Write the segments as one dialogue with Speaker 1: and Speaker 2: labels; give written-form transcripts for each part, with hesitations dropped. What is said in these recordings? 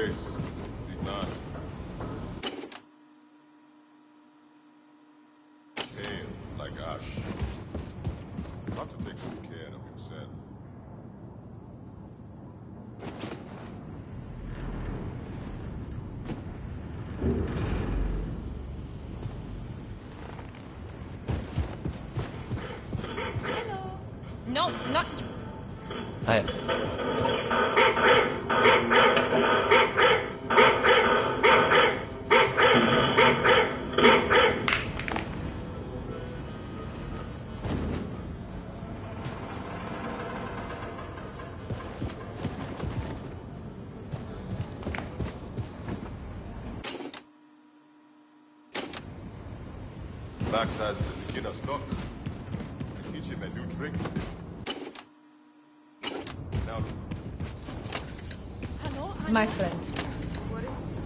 Speaker 1: face. Big man. Pale like ash. Have to take good care of himself.
Speaker 2: Hello. No, not.
Speaker 3: Hi.
Speaker 1: Max has the beginner's luck. I teach him a new trick. Now,
Speaker 2: Hello,
Speaker 4: My friend.
Speaker 2: What is this?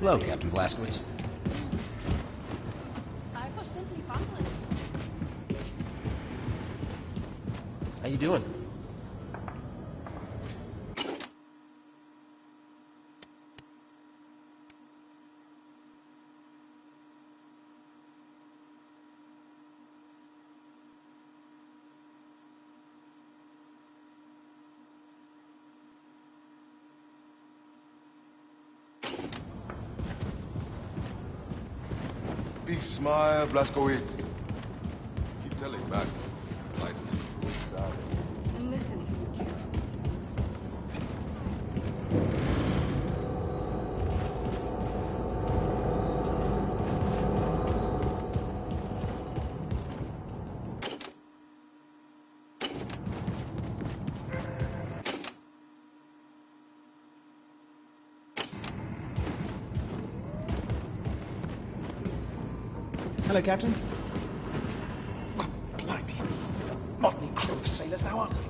Speaker 3: Hello, Captain Blazkowicz.
Speaker 2: I was simply fumbling.
Speaker 3: How you doing?
Speaker 1: big smile, Blazkowicz. Keep telling Max. Life is going down.
Speaker 2: And listen to me carefully.
Speaker 5: Hello, Captain. Oh, blimey. Motley crew of sailors now, aren't we?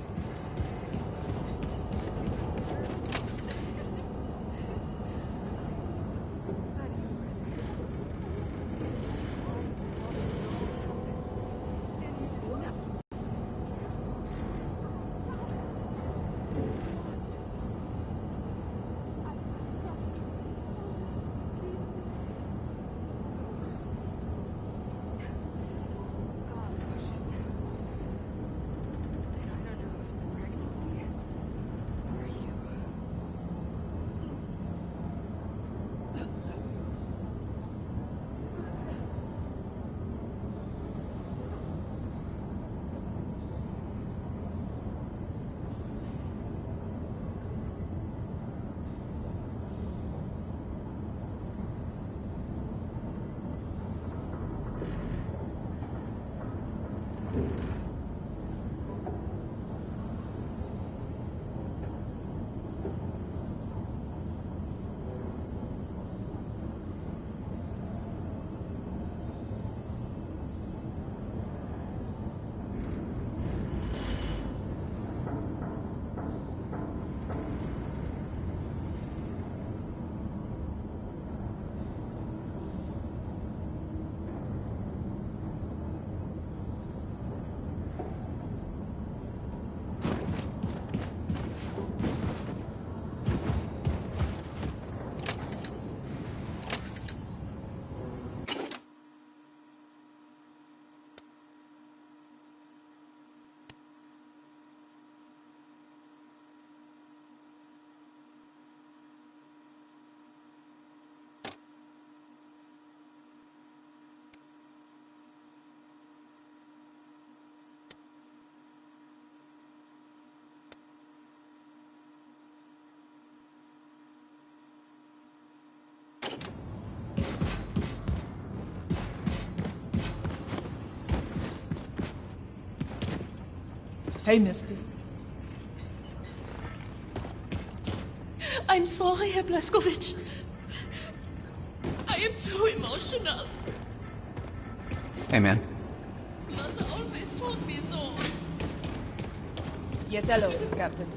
Speaker 4: Hey, Misty.
Speaker 2: I'm sorry, Herr Blazkowicz. I am too emotional.
Speaker 5: Hey, man.
Speaker 2: Mother always told me so.
Speaker 4: Yes, hello, Captain.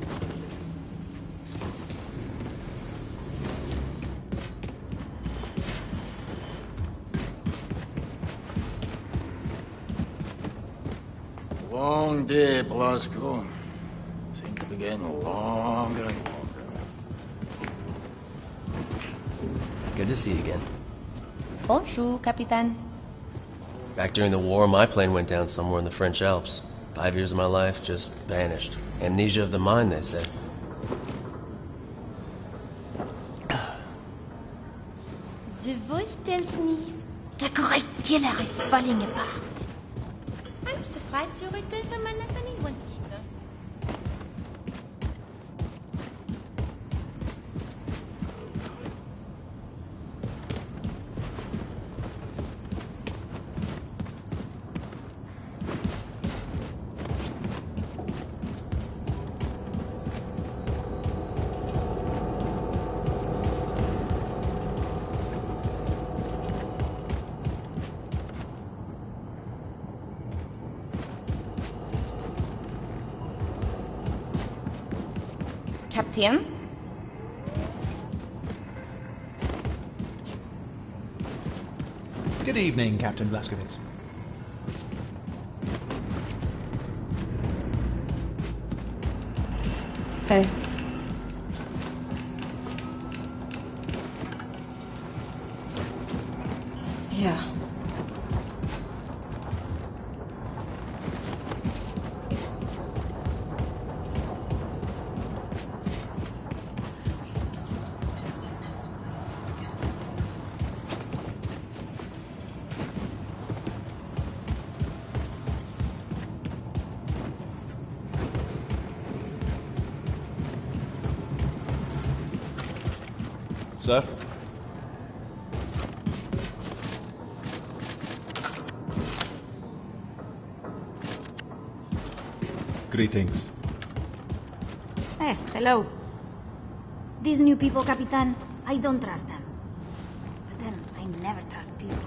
Speaker 6: Long day, Blasco. Seems to be getting longer and longer.
Speaker 3: Good to see you again.
Speaker 7: Bonjour, Capitaine.
Speaker 3: Back during the war, my plane went down somewhere in the French Alps. 5 years of my life just vanished. Amnesia of the mind, they say.
Speaker 7: The voice tells me the great killer is falling apart. I'm surprised you returned from an happening one piece. Captain?
Speaker 5: Good evening, Captain Blazkowicz.
Speaker 4: Hey. Yeah.
Speaker 5: Sir? Greetings.
Speaker 8: Hey, hello. These new people, Capitan, I don't trust them. But then, I never trust people.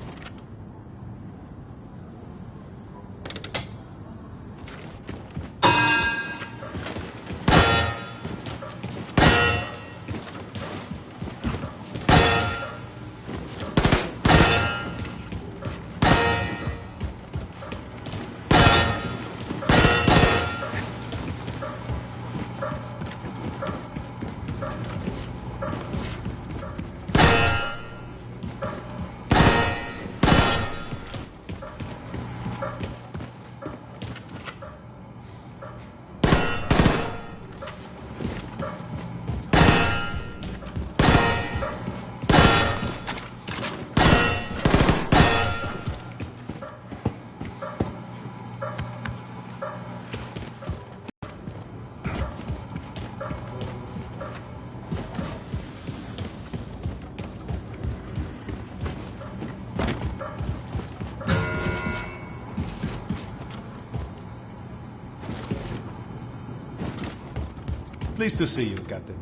Speaker 5: Pleased to see you, Captain.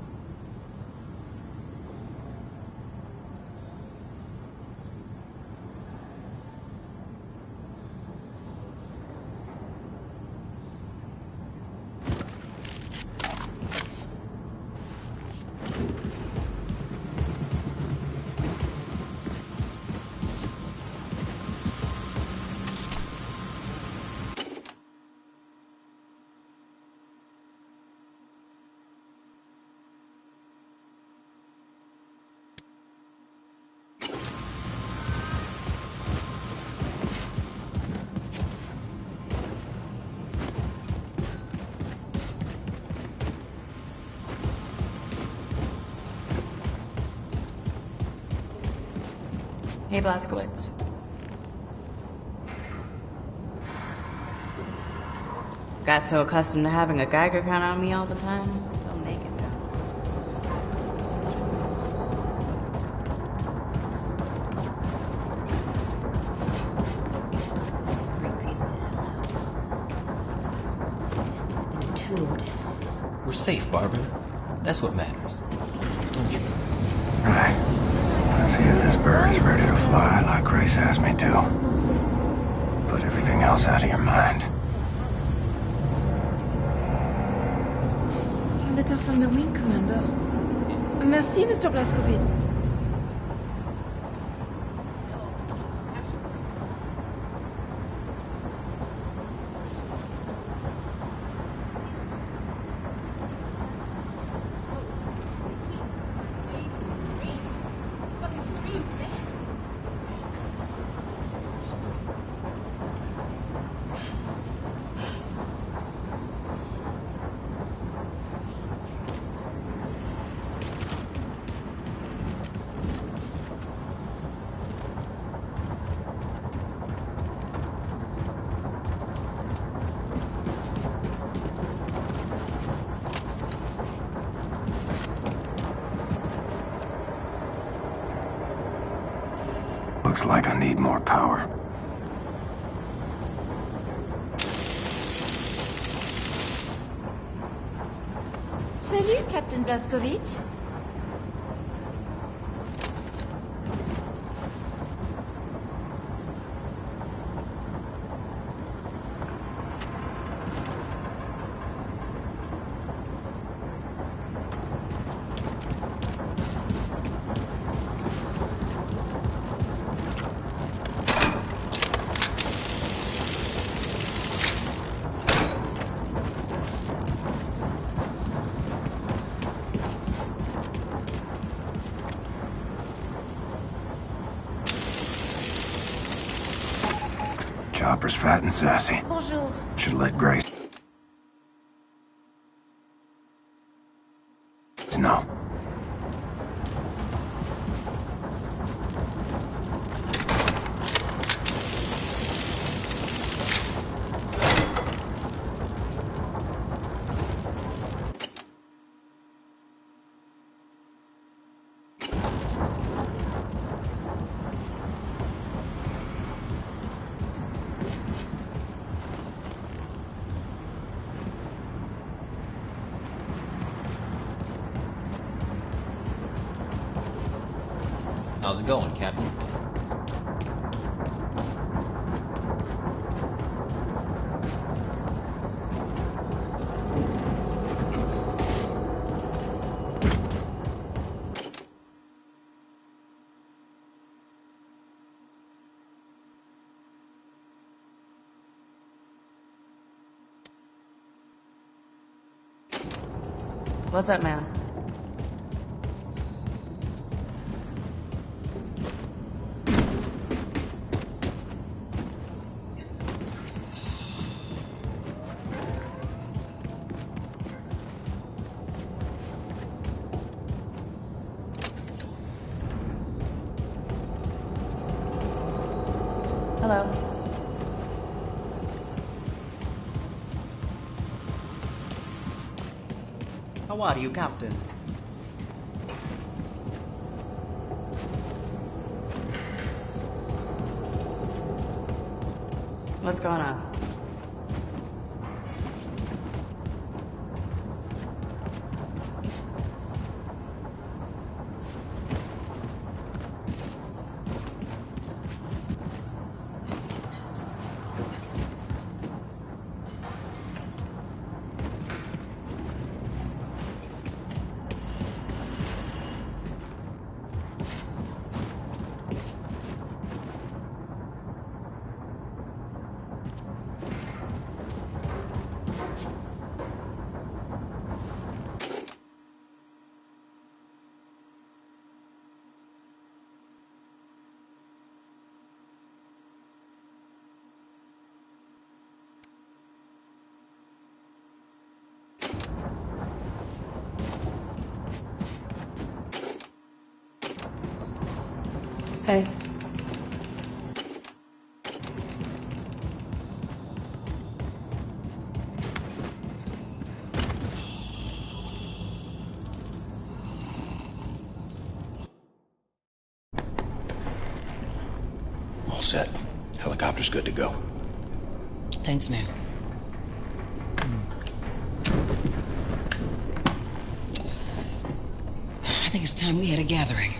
Speaker 7: Hey, Blazkowicz. Got so accustomed to having a Geiger count on me all the time, fell naked now.
Speaker 3: We're safe, Barbara. That's what matters. Don't
Speaker 4: Right. Let's see if this bird's ready to fly like Grace asked me to. Put everything else out of your mind.
Speaker 9: A letter from the wing commander. Merci, Mr. Blazkowicz.
Speaker 4: Looks like I need more power.
Speaker 9: Salut, Captain Blazkowicz.
Speaker 4: Chopper's fat and sassy.
Speaker 9: Bonjour.
Speaker 4: Should let Grace know.
Speaker 10: How's it going, Captain?
Speaker 11: What's up, man? Hello.
Speaker 12: How are you, Captain?
Speaker 11: What's going on? Hey.
Speaker 4: All set. Helicopter's good to go.
Speaker 12: Thanks, man.
Speaker 13: think it's time we had a gathering.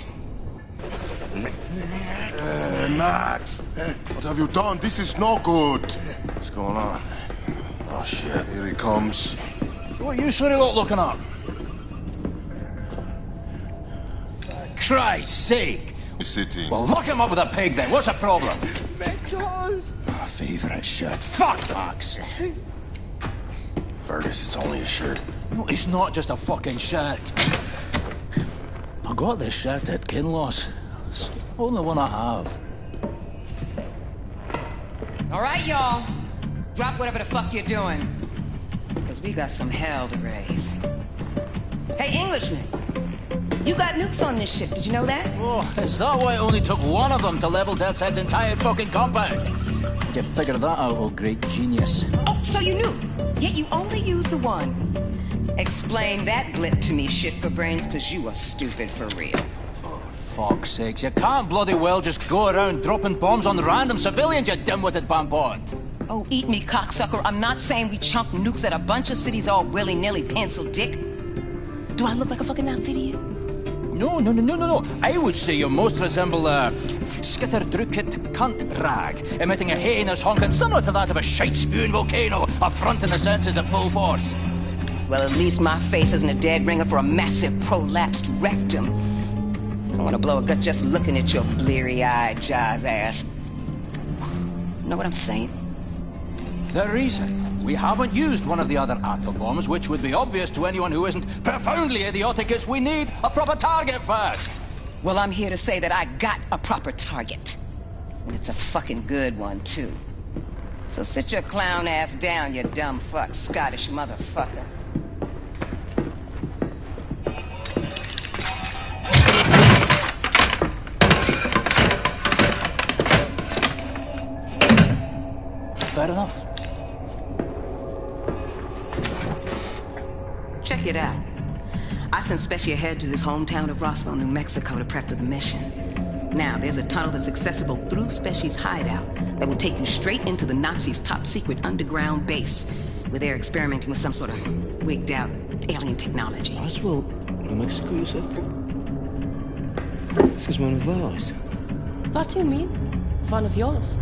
Speaker 1: Max! What have you done? This is no good! What's going on? Oh shit, here he comes.
Speaker 6: What are you sure lot looking up? Christ's sake!
Speaker 1: He's sitting.
Speaker 6: Well, lock him up with a peg then. What's the problem?
Speaker 1: Mentos!
Speaker 6: My favourite shirt. Fuck, Max!
Speaker 1: Fergus, it's only a shirt.
Speaker 6: No, it's not just a fucking shirt. I got this shirt at Kinloss. It's the only one I have.
Speaker 13: All right, y'all. Drop whatever the fuck you're doing. Because we got some hell to raise. Hey, Englishman. You got nukes on this ship, did you know that?
Speaker 6: Oh, is that why it only took one of them to level Death's entire fucking compound? You figured that out, oh great genius.
Speaker 13: Oh, so you knew. Yet you only used the one. Explain that blip to me, shit for brains, because you are stupid for real.
Speaker 6: Fuck's sakes, you can't bloody well just go around dropping bombs on random civilians, you dim-witted bampot.
Speaker 13: Oh, eat me, cocksucker. I'm not saying we chunk nukes at a bunch of cities all willy-nilly, pencil dick. Do I look like a fucking Nazi to you?
Speaker 6: No. I would say you most resemble a skitterdrucket cunt rag, emitting a heinous honking similar to that of a shite-spewing volcano, affronting the senses at full force.
Speaker 13: Well, at least my face isn't a dead ringer for a massive prolapsed rectum. I want to blow a gut just looking at your bleary-eyed jive ass. Know what I'm saying?
Speaker 6: The reason we haven't used one of the other atom bombs, which would be obvious to anyone who isn't profoundly idiotic, is we need a proper target first.
Speaker 13: Well, I'm here to say that I got a proper target. And it's a fucking good one, too. So sit your clown ass down, you dumb fuck, Scottish motherfucker.
Speaker 6: Fair enough.
Speaker 13: Check it out. I sent Specy ahead to his hometown of Roswell, New Mexico to prep for the mission. Now, there's a tunnel that's accessible through Specy's hideout that will take you straight into the Nazis' top-secret underground base, where they're experimenting with some sort of wigged-out alien technology.
Speaker 14: Roswell, New Mexico, you said? This is one of ours.
Speaker 11: What do you mean? One of yours?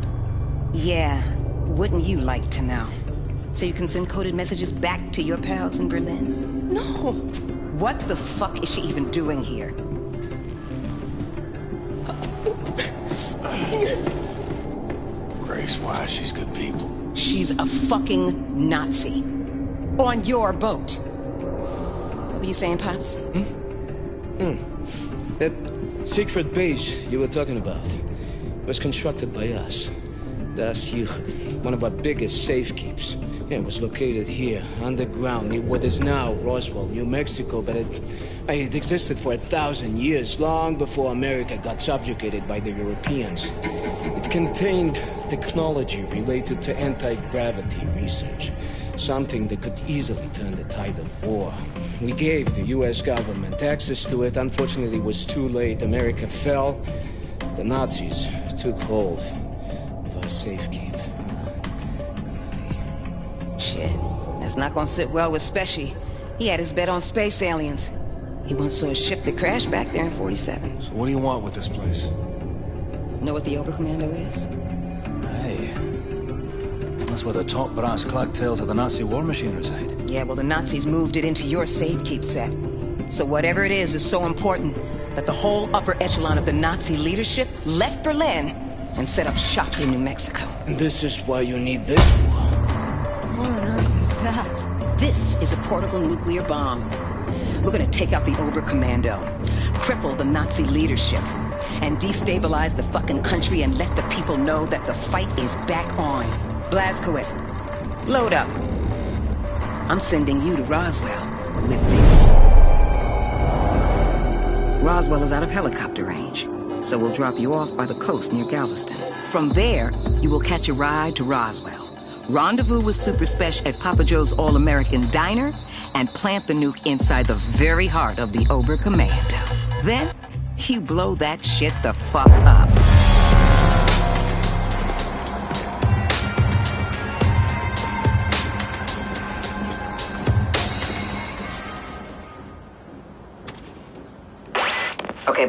Speaker 13: Yeah, wouldn't you like to know? So you can send coded messages back to your pals in Berlin?
Speaker 11: No!
Speaker 13: What the fuck is she even doing here?
Speaker 1: Grace, why? She's good people.
Speaker 13: She's a fucking Nazi. On your boat. What were you saying, Pops?
Speaker 14: That secret base you were talking about was constructed by us. Das hier, one of our biggest safekeeps. Yeah, it was located here, underground, near what is now Roswell, New Mexico, but it existed for 1,000 years, long before America got subjugated by the Europeans. It contained technology related to anti-gravity research, something that could easily turn the tide of war. We gave the US government access to it. Unfortunately, it was too late. America fell. The Nazis took hold of our safekeep.
Speaker 13: Shit, that's not gonna sit well with Specy. He had his bet on space aliens. He once saw a ship that crashed back there in 47.
Speaker 1: So what do you want with this place?
Speaker 13: Know what the Oberkommando is?
Speaker 6: Hey. That's where the top brass clad tales of the Nazi war machine reside.
Speaker 13: Yeah, well, the Nazis moved it into your safekeep set. So whatever it is so important that the whole upper echelon of the Nazi leadership left Berlin and set up shop in New Mexico.
Speaker 14: And this is why you need this for?
Speaker 13: What on earth is that? This is a portable nuclear bomb. We're gonna take out the Oberkommando, cripple the Nazi leadership, and destabilize the fucking country and let the people know that the fight is back on. Blazkowicz, load up. I'm sending you to Roswell with this. Roswell is out of helicopter range, so we'll drop you off by the coast near Galveston. From there, you will catch a ride to Roswell. Rendezvous with Super Spesh at Papa Joe's All-American Diner, and plant the nuke inside the very heart of the Oberkommando. Then, you blow that shit the fuck up.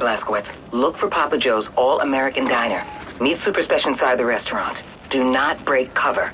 Speaker 13: Blazkowicz. Look for Papa Joe's All-American Diner. Meet Super Special inside the restaurant. Do not break cover.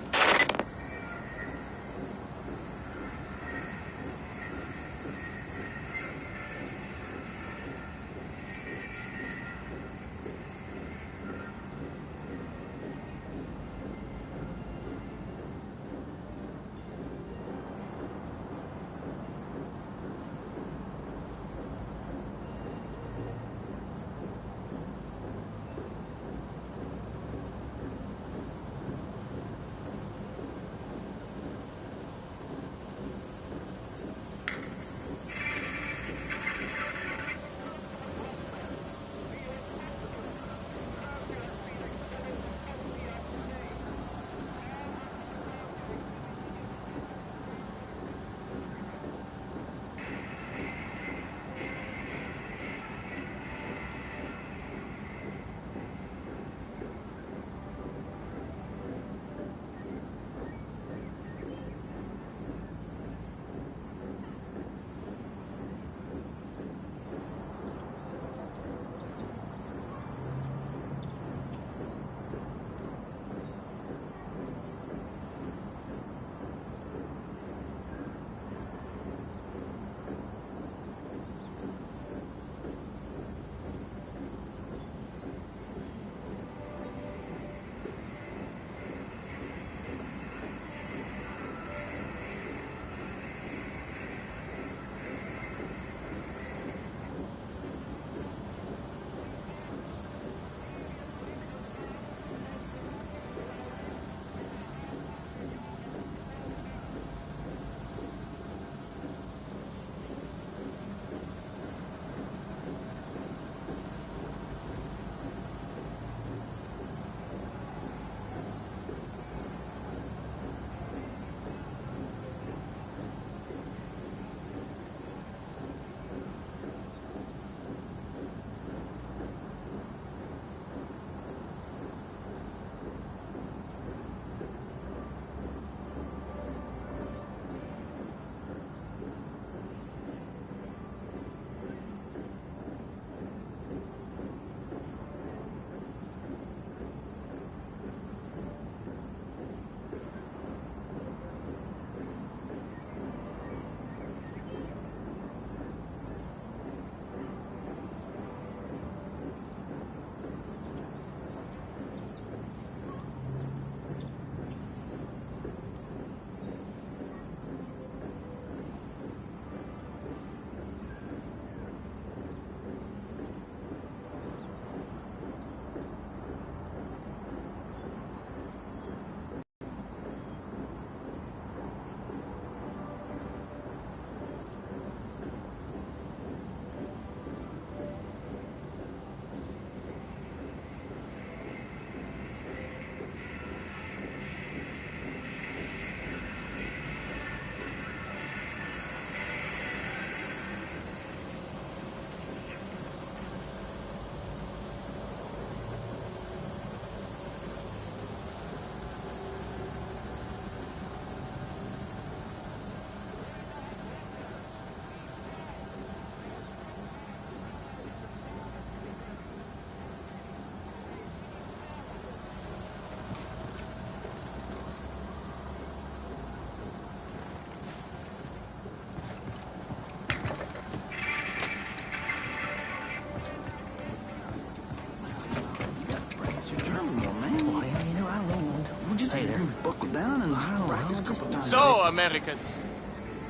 Speaker 15: So, Americans,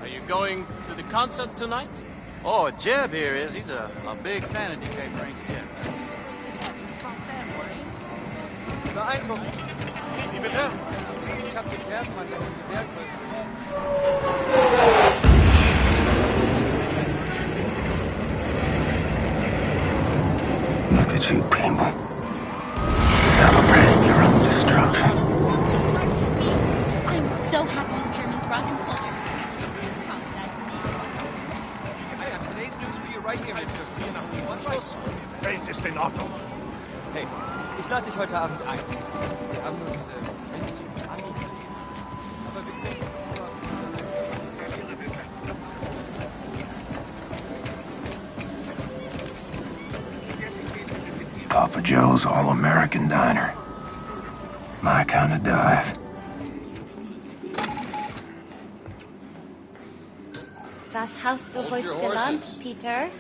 Speaker 15: are you going to the concert tonight?
Speaker 16: Oh, Jeb here is. He's a big fan of DK Frank's Jeb.
Speaker 15: Beeindruckend. Wie bitte? Ich hab geklärt, man kann ins Werk.
Speaker 4: Look at you people. Celebrating your own destruction.
Speaker 7: I'm so happy you Germans brought some culture.
Speaker 16: Today's news for you right here, Mr. Schluss.
Speaker 5: Welt ist in Ordnung.
Speaker 16: Hey, ich lade dich heute Abend ein. Wir haben nur diese winzigen Amis verlesen. Aber wir können...
Speaker 4: Papa Joe's All-American Diner. My kind of dive.
Speaker 7: Was hast du heute gelernt, Peter?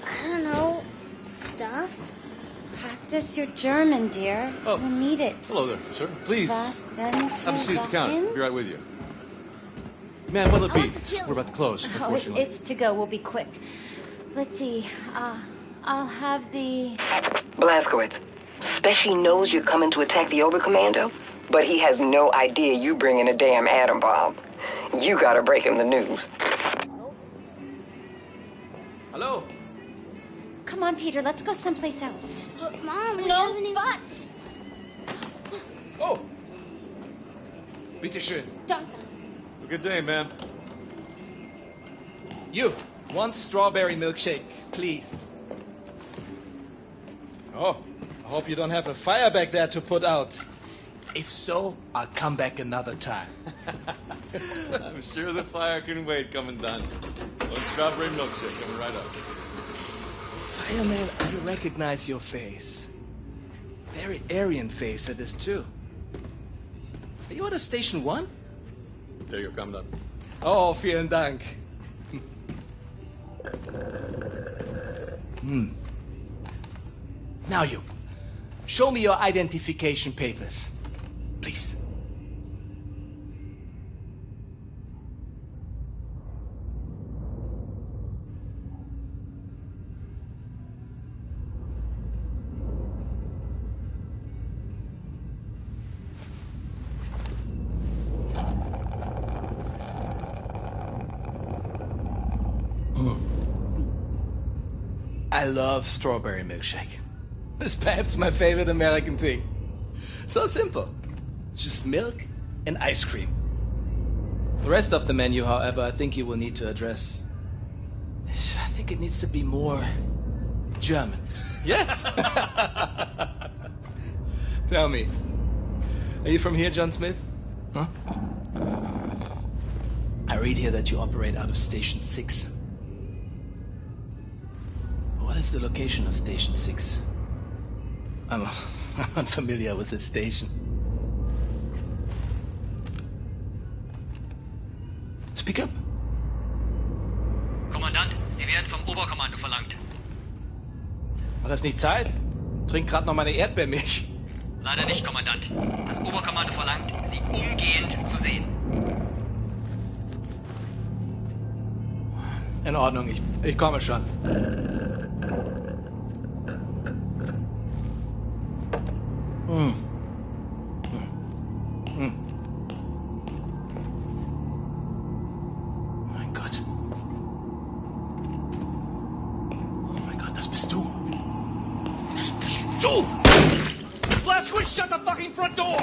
Speaker 7: I don't know. Stuff? Practice your German, dear.
Speaker 17: Oh.
Speaker 7: You need it.
Speaker 17: Hello there, sir. Please.
Speaker 7: Was denn
Speaker 17: Have a seat at the counter.
Speaker 7: Sachen?
Speaker 17: I'll be right with you. Man, what'll it be?
Speaker 7: chill.
Speaker 17: We're about to close,
Speaker 7: Oh,
Speaker 17: unfortunately.
Speaker 7: it's to go. We'll be quick. Let's see. I'll have the...
Speaker 13: Blazkowicz, Speshy knows you're coming to attack the Oberkommando, but he has no idea you bring in a damn atom bomb. You gotta break him the news.
Speaker 17: Hello?
Speaker 7: Come on, Peter. Let's go someplace else.
Speaker 18: But Mom, we
Speaker 7: No
Speaker 18: haven't even...
Speaker 7: buts.
Speaker 17: Oh! Bitteschön.
Speaker 7: Danke.
Speaker 17: Good day, ma'am.
Speaker 5: You, one strawberry milkshake, please. Oh, I hope you don't have a fire back there to put out. If so, I'll come back another time.
Speaker 17: I'm sure the fire can wait, Commandant. One strawberry milkshake coming right up.
Speaker 5: Fireman, I recognize your face. Very Aryan face it is too. Are you at a Station 1?
Speaker 17: There you go, Commandant.
Speaker 5: Oh, vielen Dank. Now you. Show me your identification papers. Please. I love strawberry milkshake. It's perhaps my favorite American thing. So simple. Just milk and ice cream. The rest of the menu, however, I think you will need to address. I think it needs to be more German. Yes! Tell me, are you from here, John Smith? Huh? I read here that you operate out of Station 6. What is the location of Station 6? I'm unfamiliar with this station. Speak up.
Speaker 19: Kommandant, Sie werden vom Oberkommando verlangt.
Speaker 5: War das nicht Zeit? Trink gerade noch meine Erdbeermilch.
Speaker 19: Leider nicht, Kommandant. Das Oberkommando verlangt, Sie umgehend zu sehen.
Speaker 5: In Ordnung, ich komme schon. Mein Gott. Oh mein Gott, das bist du. Das bist du!
Speaker 20: Blazkowicz, shut the fucking front door!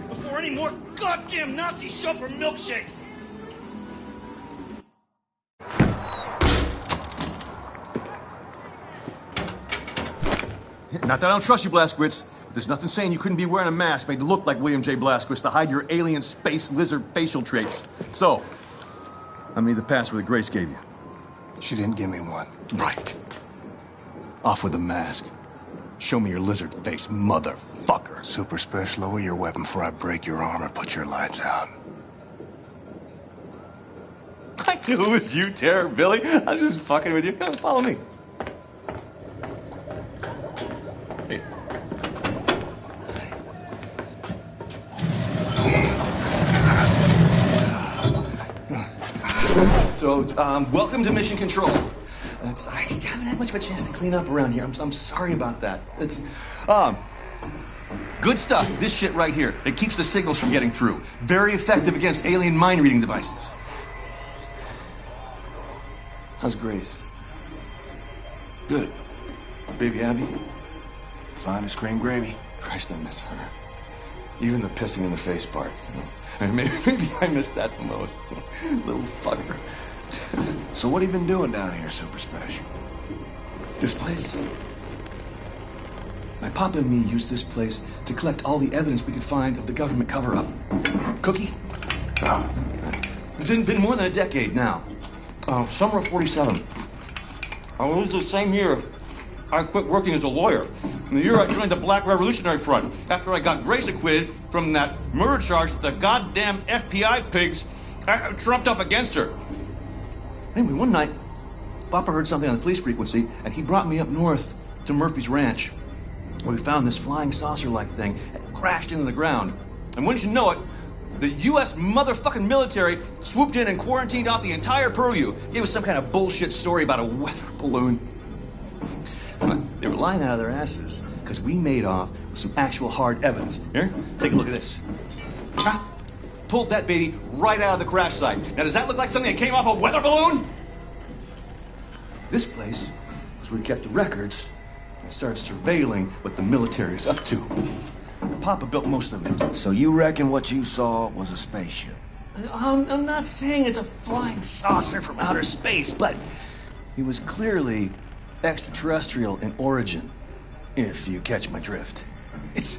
Speaker 20: Before any more goddamn Nazis show up for milkshakes!
Speaker 21: Not that I don't trust you, Blazkowicz, but there's nothing saying you couldn't be wearing a mask made to look like William J. Blazkowicz to hide your alien space lizard facial traits. So, I made the password that Grace gave you.
Speaker 4: She didn't give me one.
Speaker 21: Right. Off with the mask. Show me your lizard face, motherfucker.
Speaker 4: Super Special, lower your weapon before I break your arm or put your lights out.
Speaker 21: I knew it was you, Terror Billy. I was just fucking with you. Come on, follow me. So, welcome to Mission Control. I haven't had much of a chance to clean up around here. I'm sorry about that. It's, good stuff. This shit right here. It keeps the signals from getting through. Very effective against alien mind-reading devices. How's Grace?
Speaker 4: Good.
Speaker 21: Baby Abby?
Speaker 4: Fine as cream gravy.
Speaker 21: Christ, I miss her. Even the pissing in the face part. You know? Maybe I missed that the most. Little fucker.
Speaker 4: So what have you been doing down here, Super Special?
Speaker 21: This place? My papa and me used this place to collect all the evidence we could find of the government cover-up. Cookie? It's been more than a decade now. Summer of '47. I was the same year I quit working as a lawyer. In the year I joined the Black Revolutionary Front, after I got Grace acquitted from that murder charge that the goddamn FBI pigs trumped up against her. Anyway, one night, Papa heard something on the police frequency, and he brought me up north to Murphy's Ranch, where we found this flying saucer-like thing that crashed into the ground. And wouldn't you know it, the U.S. motherfucking military swooped in and quarantined off the entire purview. Gave us some kind of bullshit story about a weather balloon. They were lying out of their asses because we made off with some actual hard evidence. Here, take a look at this. Pulled that baby right out of the crash site. Now, does that look like something that came off a weather balloon? This place is where we kept the records and started surveilling what the military's up to. Papa built most of it.
Speaker 1: So you reckon what you saw was a spaceship?
Speaker 21: I'm not saying it's a flying saucer from outer space, but it was clearly extraterrestrial in origin, if you catch my drift. It's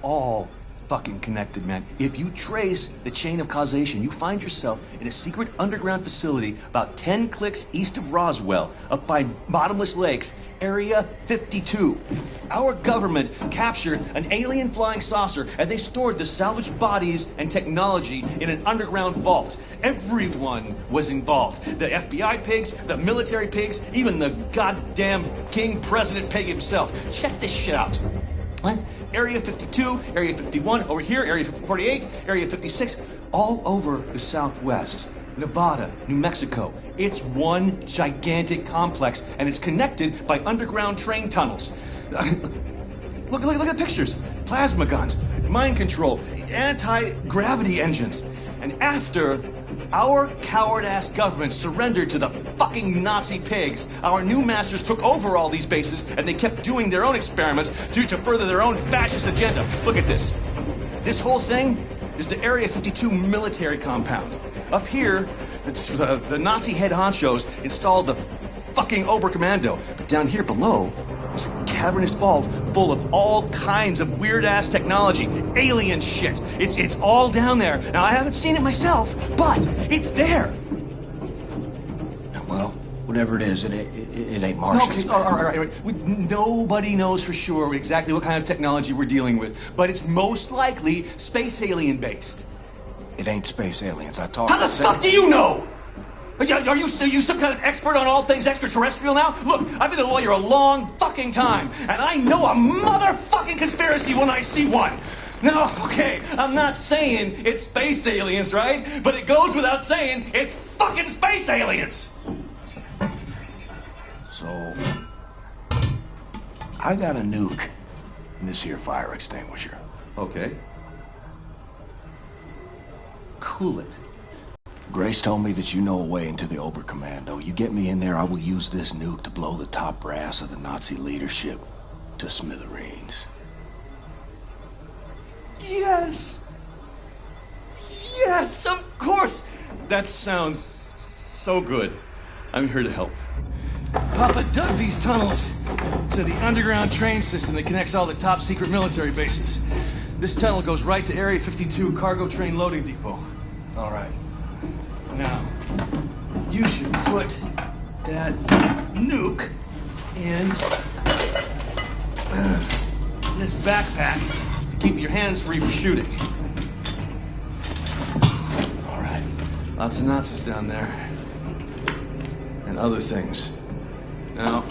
Speaker 21: all fucking connected, man. If you trace the chain of causation, you find yourself in a secret underground facility about 10 clicks east of Roswell, up by Bottomless Lakes, Area 52. Our government captured an alien flying saucer, and they stored the salvaged bodies and technology in an underground vault. Everyone was involved. The FBI pigs, the military pigs, even the goddamn King President pig himself. Check this shit out. What? Area 52, Area 51, over here, Area 48, Area 56, all over the Southwest. Nevada, New Mexico. It's one gigantic complex, and it's connected by underground train tunnels. Look at the pictures. Plasma guns, mind control, anti-gravity engines. And after our coward-ass government surrendered to the fucking Nazi pigs, our new masters took over all these bases, and they kept doing their own experiments to further their own fascist agenda. Look at this. This whole thing is the Area 52 military compound. Up here, the Nazi head honchos installed the fucking Oberkommando. But down here below is a cavernous vault full of all kinds of weird-ass technology, alien shit. It's all down there. Now, I haven't seen it myself, but it's there.
Speaker 1: Well, whatever it is, it ain't Martian.
Speaker 21: Okay, all right. Nobody knows for sure exactly what kind of technology we're dealing with, but it's most likely space alien-based.
Speaker 1: It ain't space aliens. I talked.
Speaker 21: How the fuck do you know? Are you some kind of expert on all things extraterrestrial now? Look, I've been a lawyer a long fucking time, and I know a motherfucking conspiracy when I see one. No, okay, I'm not saying it's space aliens, right? But it goes without saying it's fucking space aliens.
Speaker 1: So, I got a nuke in this here fire extinguisher.
Speaker 21: Okay. Cool it.
Speaker 1: Grace told me that you know a way into the Oberkommando. You get me in there, I will use this nuke to blow the top brass of the Nazi leadership to smithereens.
Speaker 21: Yes! Yes, of course! That sounds so good. I'm here to help. Papa dug these tunnels to the underground train system that connects all the top secret military bases. This tunnel goes right to Area 52 cargo train loading depot. All right. Now, you should put that nuke in this backpack to keep your hands free for shooting. All right. Lots of Nazis down there. And other things. Now,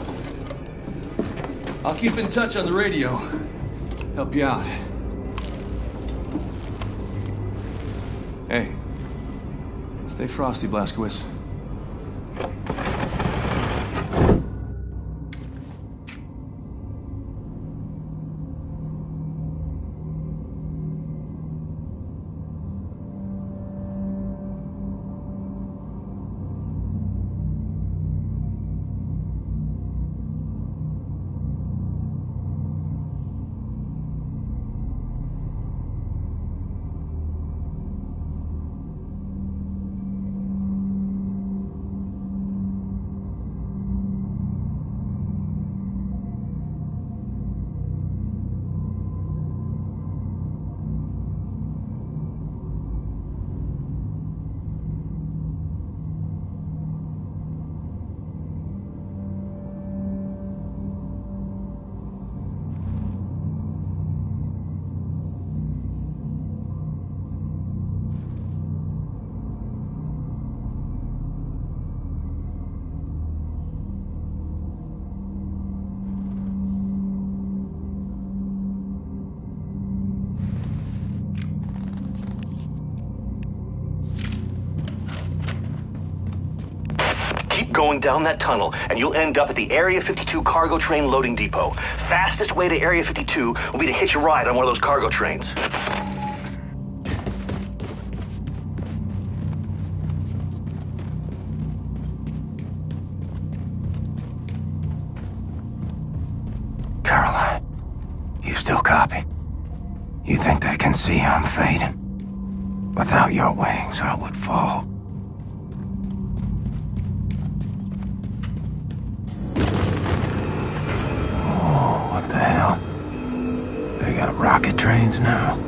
Speaker 21: I'll keep in touch on the radio. Help you out. Hey. Stay frosty, Blazkowicz. going down that tunnel, and you'll end up at the Area 52 cargo train loading depot. Fastest way to Area 52 will be to hitch a ride on one of those cargo trains.
Speaker 4: Caroline, you still copy? You think they can see I'm fading? Without your wings, I would fall. Oh, what the hell? They got rocket trains now?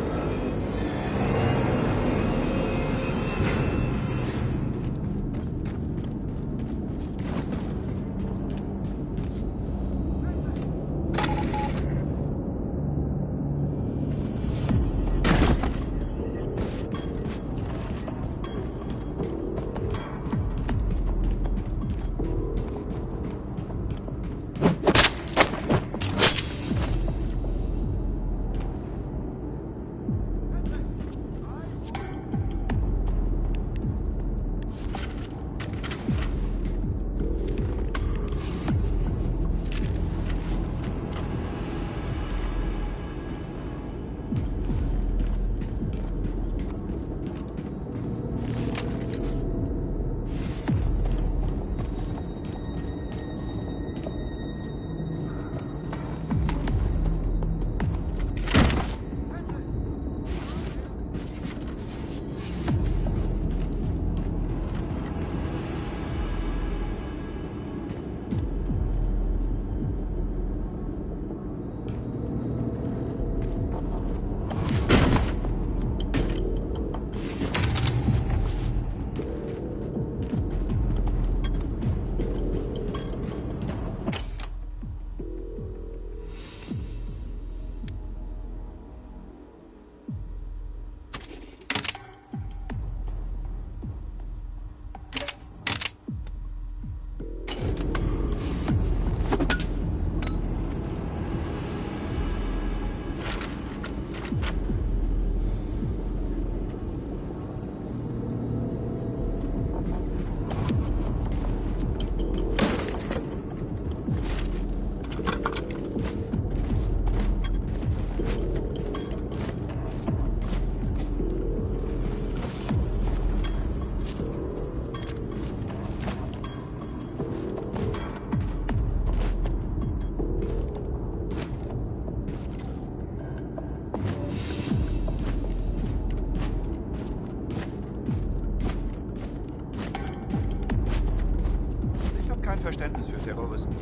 Speaker 18: Verständnis für Terroristen.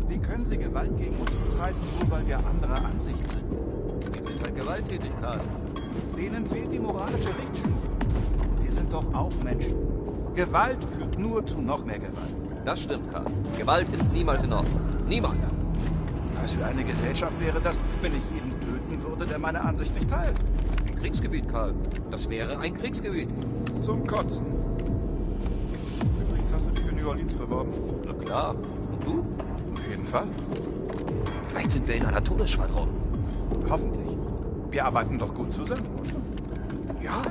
Speaker 18: Wie können sie Gewalt gegen uns preisen, nur weil wir anderer Ansicht sind? Die sind halt gewalttätig, Karl. Denen fehlt die moralische Richtschnur. Wir sind doch auch Menschen. Gewalt führt nur zu noch mehr Gewalt.
Speaker 22: Das stimmt, Karl. Gewalt ist niemals in Ordnung. Niemals.
Speaker 18: Was für eine Gesellschaft wäre das, wenn ich jeden töten würde, der meine Ansicht nicht teilt?
Speaker 22: Ein Kriegsgebiet, Karl. Das wäre ein Kriegsgebiet.
Speaker 18: Zum Kotzen. Übrigens hast du dich für New Orleans beworben.
Speaker 22: Na klar. Und du?
Speaker 18: Auf jeden Fall.
Speaker 22: Vielleicht sind wir in einer Todesschwadron.
Speaker 18: Hoffentlich. Wir arbeiten doch gut zusammen.
Speaker 22: Ja.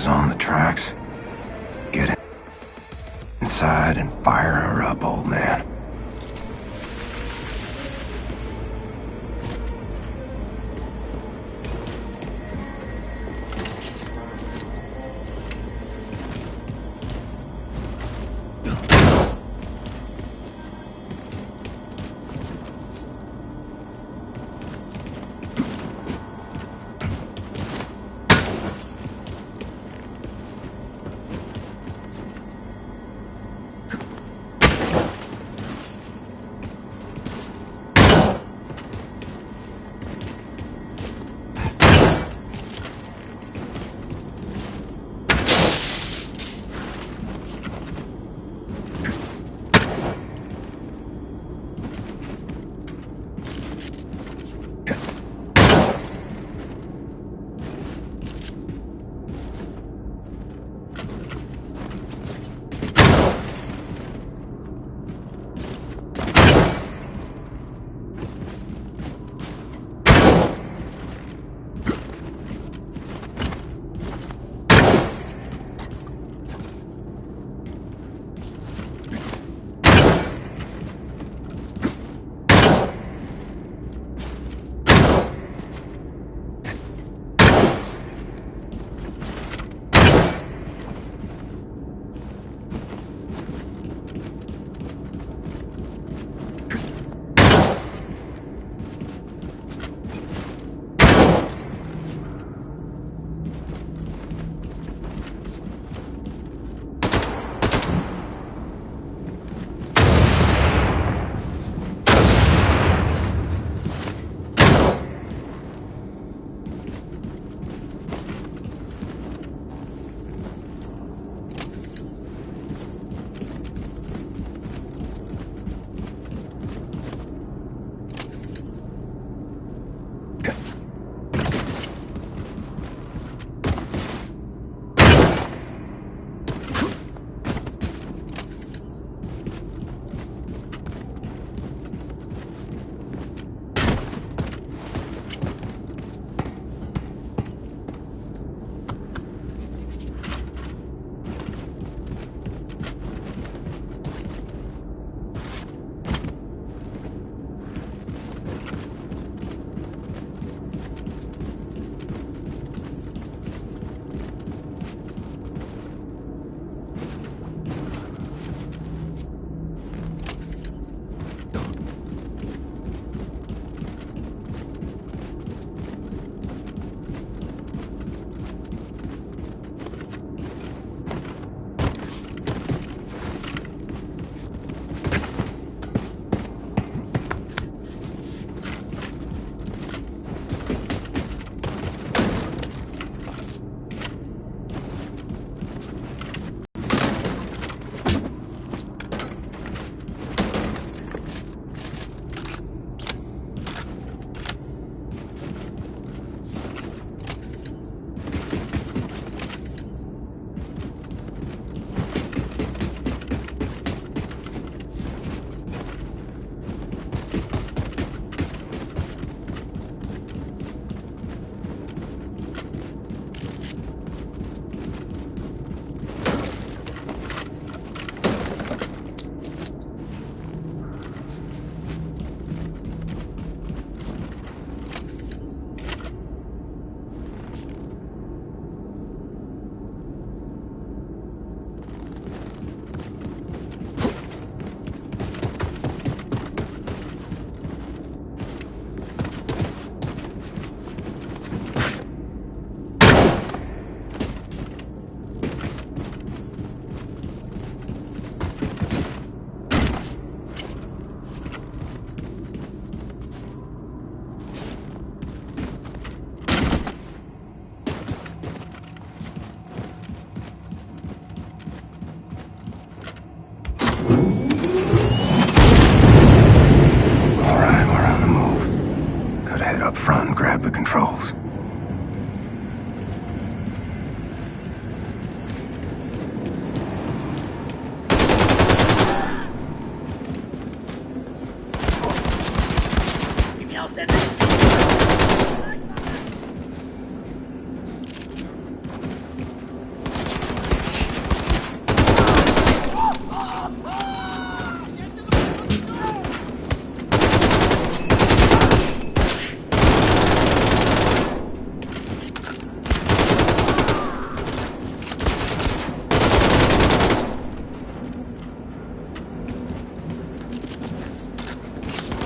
Speaker 4: is on the tracks. Get inside and fire her up, old man.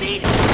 Speaker 6: Read!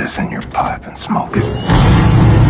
Speaker 4: this in your pipe and smoke it.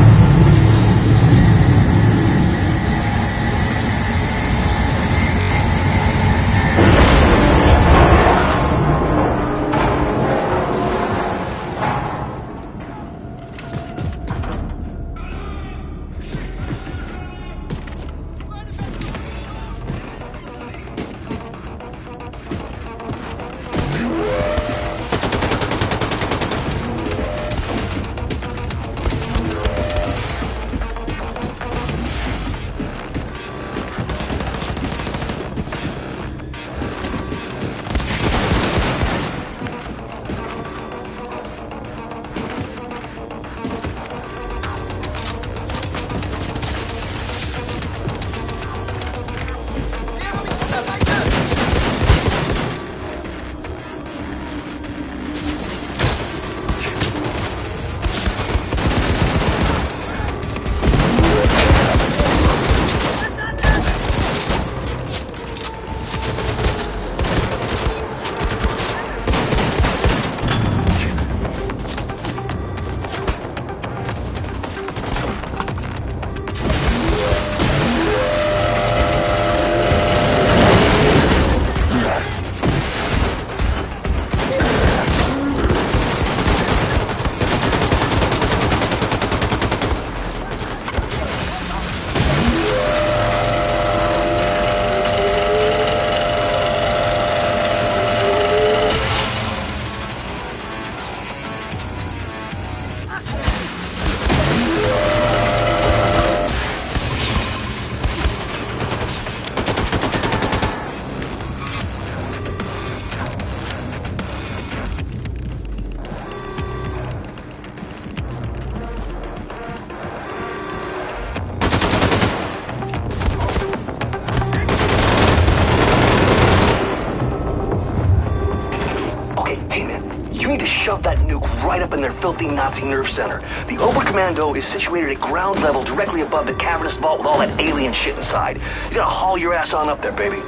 Speaker 21: Shove that nuke right up in their filthy Nazi nerve center. The Oberkommando is situated at ground level directly above the cavernous vault with all that alien shit inside. You gotta haul your ass on up there, baby.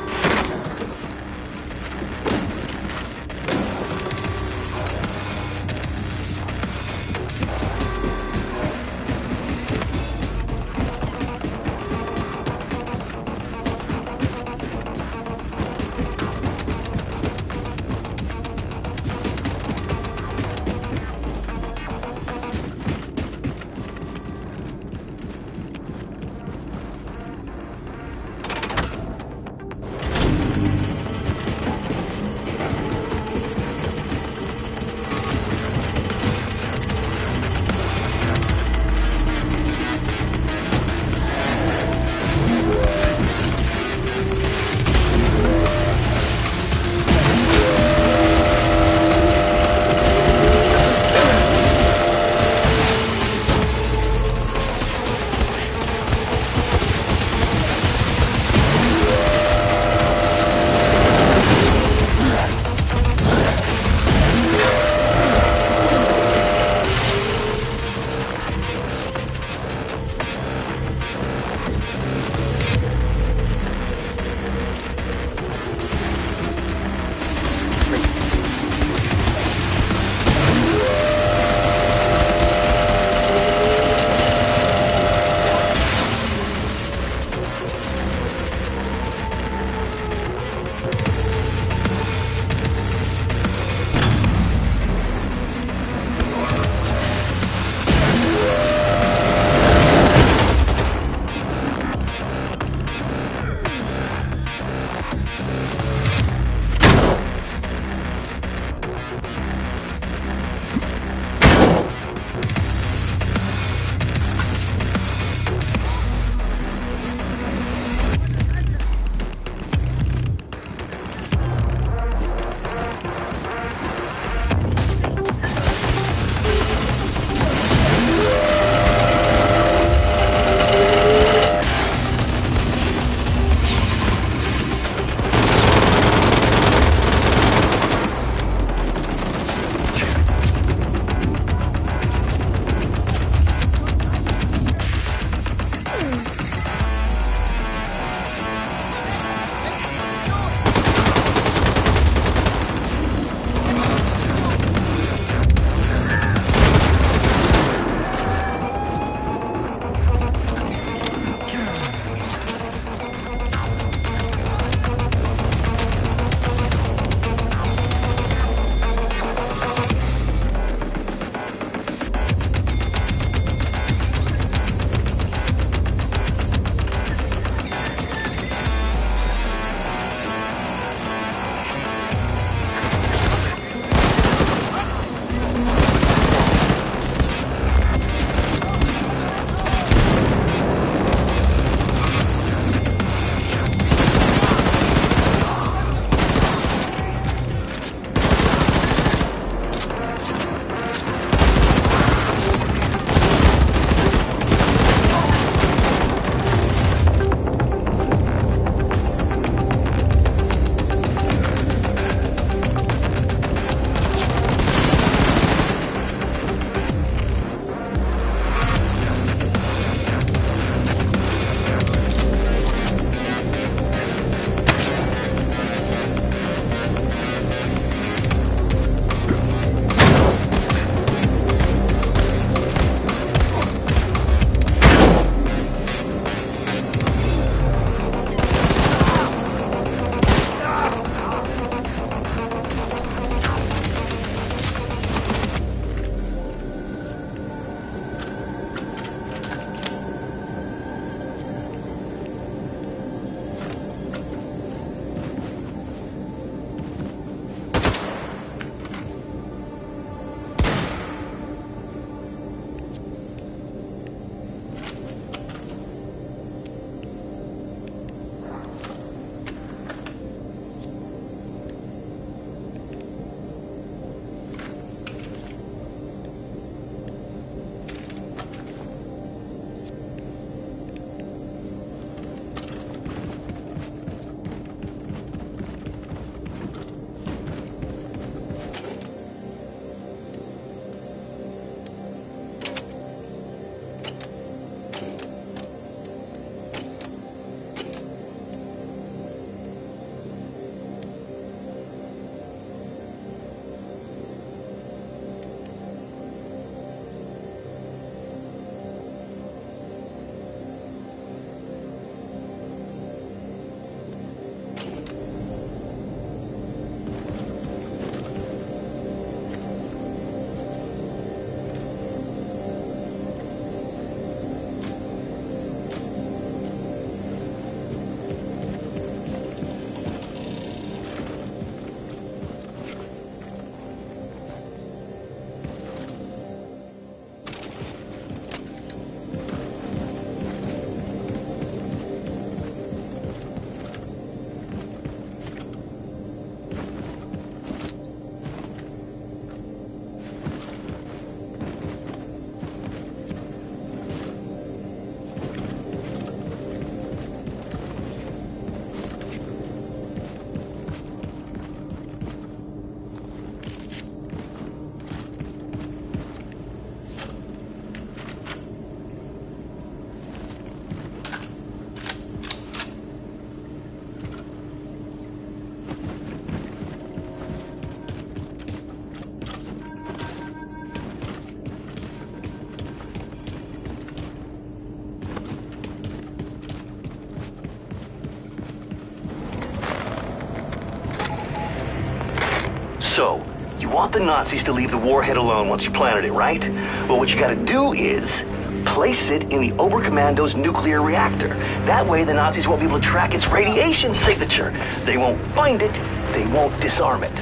Speaker 21: So, you want the Nazis to leave the warhead alone once you planted it, right? Well, what you gotta do is place it in the Oberkommando's nuclear reactor. That way the Nazis won't be able to track its radiation signature. They won't find it, they won't disarm it.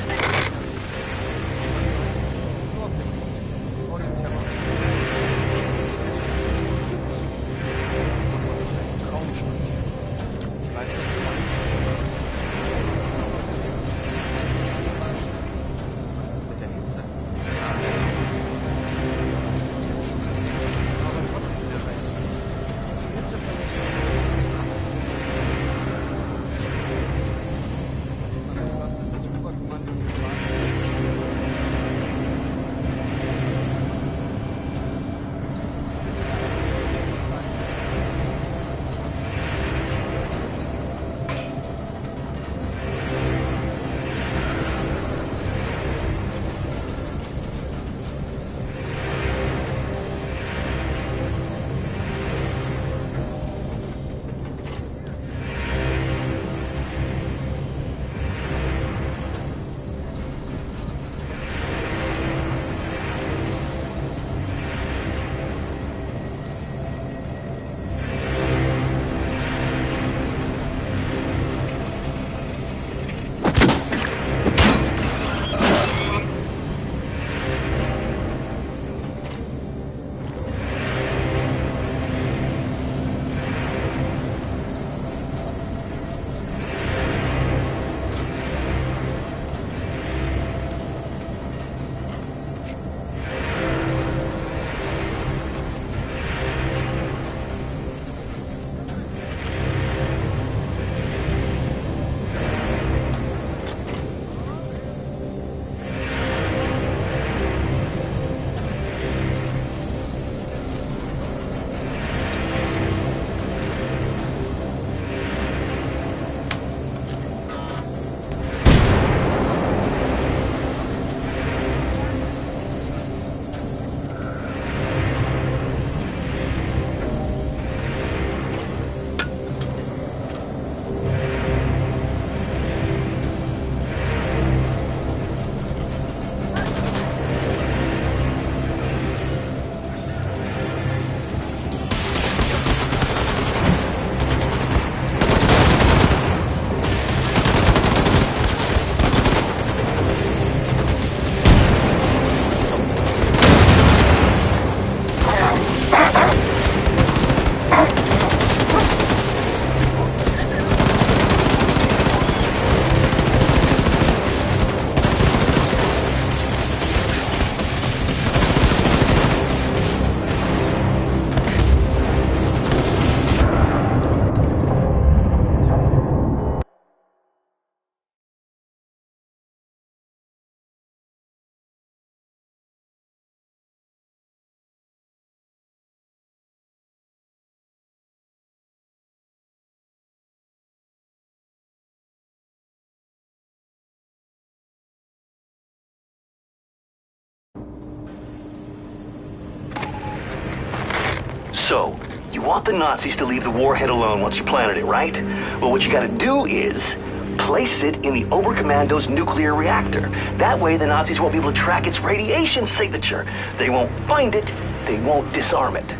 Speaker 21: So, you want the Nazis to leave the warhead alone once you planted it, right? Well, what you gotta do is place it in the Oberkommando's nuclear reactor. That way the Nazis won't be able to track its radiation signature. They won't find it, they won't disarm it.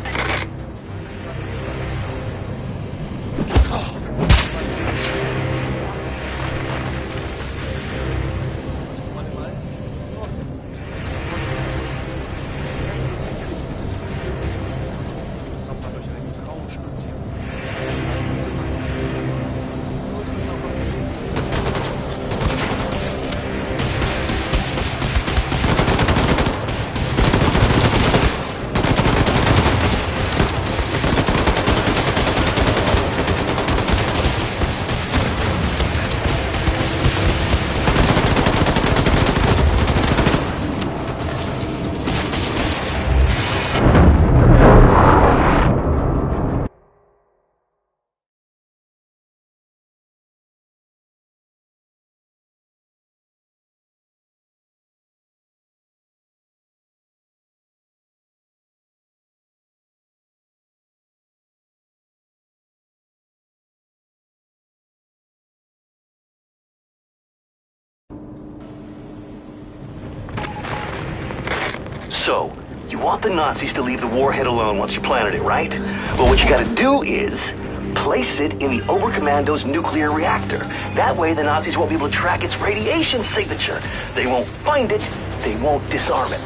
Speaker 21: So, you want the Nazis to leave the warhead alone once you planted it, right? Well, what you gotta do is place it in the Oberkommando's nuclear reactor. That way the Nazis won't be able to track its radiation signature. They won't find it, they won't disarm it.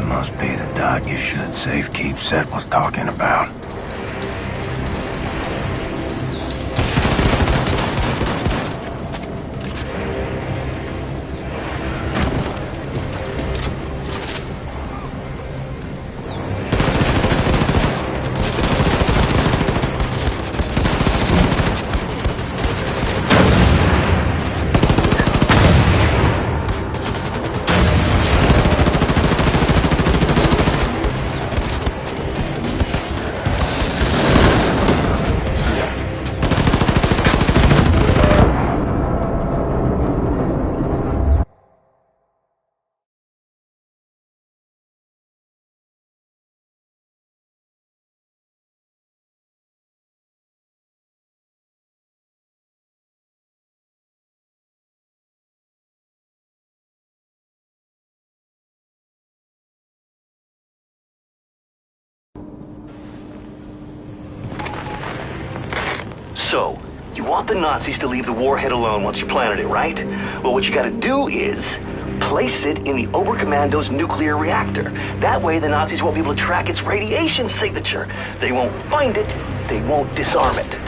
Speaker 4: Must be the dot you should safekeep Set was talking about.
Speaker 21: So, you want the Nazis to leave the warhead alone once you planted it, right? Well, what you gotta do is place it in the Oberkommando's nuclear reactor. That way the Nazis won't be able to track its radiation signature. They won't find it, they won't disarm it.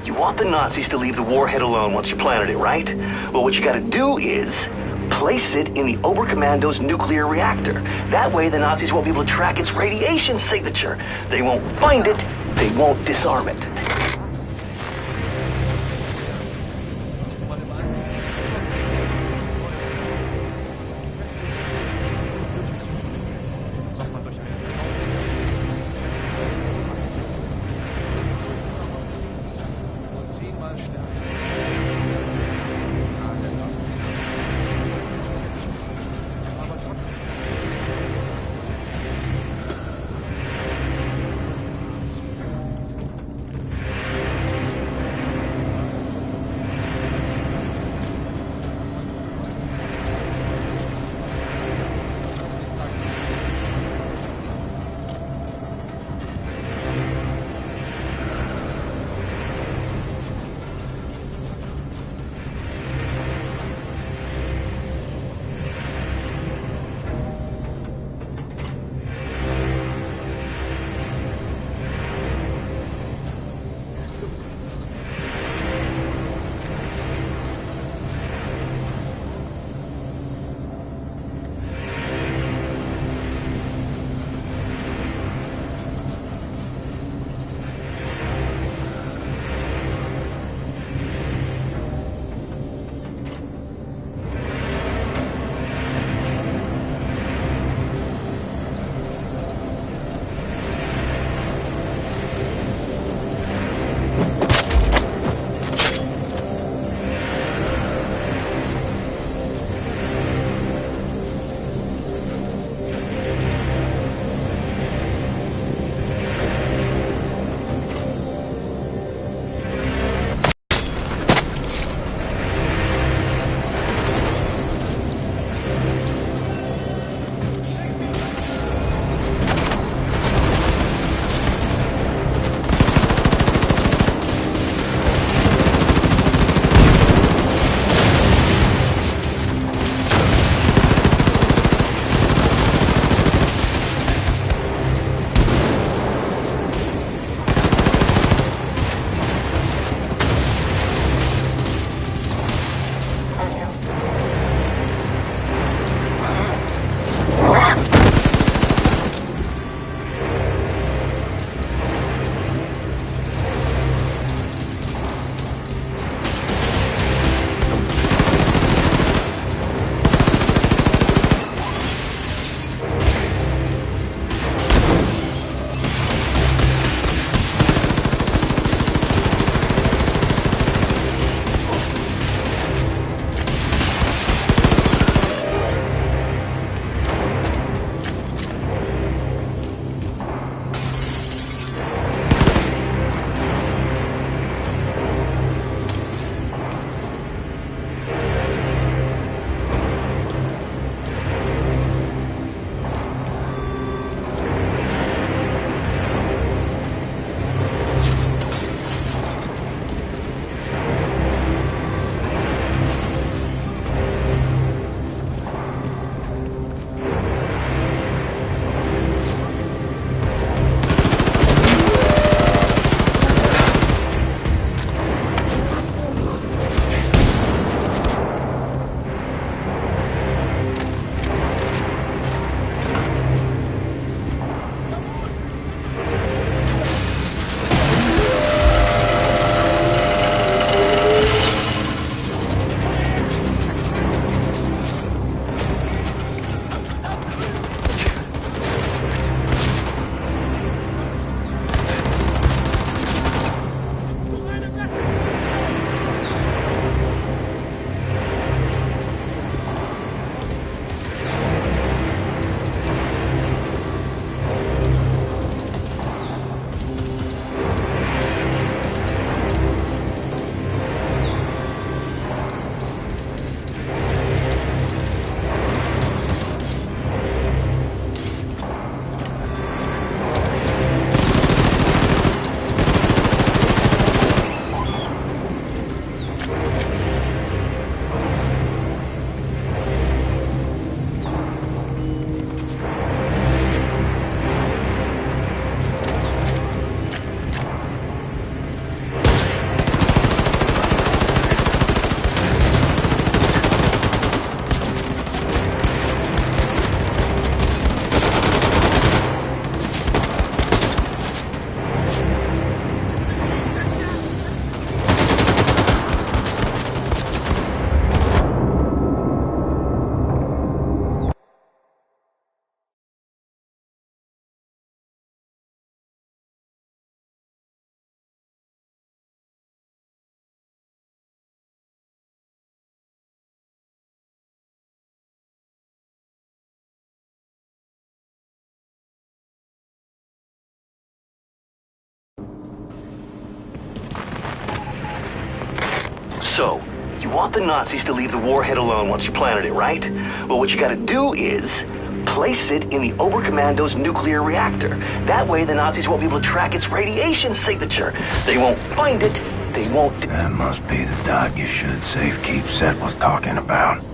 Speaker 21: You want the Nazis to leave the warhead alone once you planted it, right? Well, what you gotta do is place it in the Oberkommando's nuclear reactor. That way the Nazis won't be able to track its radiation signature. They won't find it, they won't disarm it. So, you want the Nazis to leave the warhead alone once you planted it, right? Well, what you gotta do is place it in the Oberkommando's nuclear reactor. That way the Nazis won't be able to track its radiation signature. They won't find it, they won't...
Speaker 4: That must be the dot you should safekeep Set was talking about.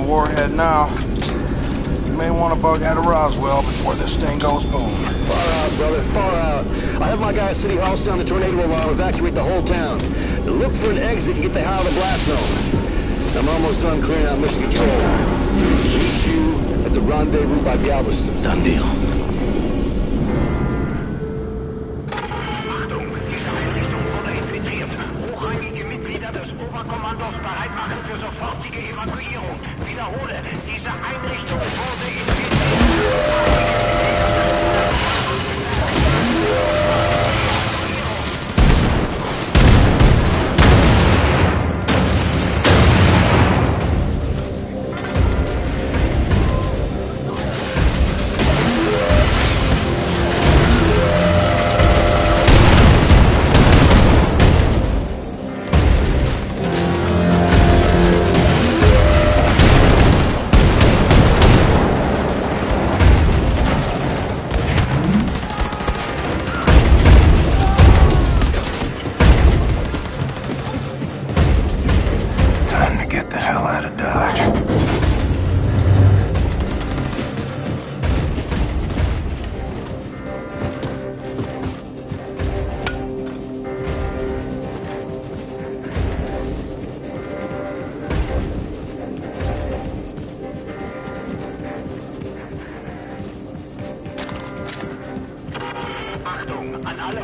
Speaker 1: the warhead now. You may want to bug out of Roswell before this thing goes boom.
Speaker 2: Far out, brother, far out. I have my guy at City Hall sound the tornado alarm, evacuate the whole town. Look for an exit and get the hell out of the blast zone. I'm almost done clearing out mission control. Meet you at the rendezvous by Galveston.
Speaker 1: Done deal.
Speaker 8: Hochrangige Mitglieder des Oberkommandos bereit machen für sofortige Evakuierung. Wiederhole, diese Einrichtung wurde infiltriert.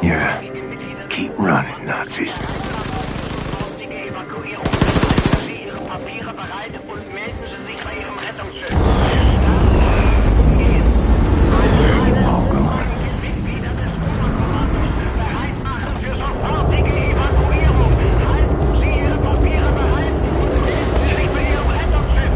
Speaker 1: Yeah. Keep running, Nazis.
Speaker 8: Sofortige Evakuierung. Machen Sie Ihre Papiere bereit und melden Sie sich bei Ihrem Rettungsschiff. Umgehen. Mitglieder des Oberkommandos bereit machen für sofortige Evakuierung. Halten Sie Ihre Papiere bereit und melden Sie sich bei Ihrem Rettungsschiff.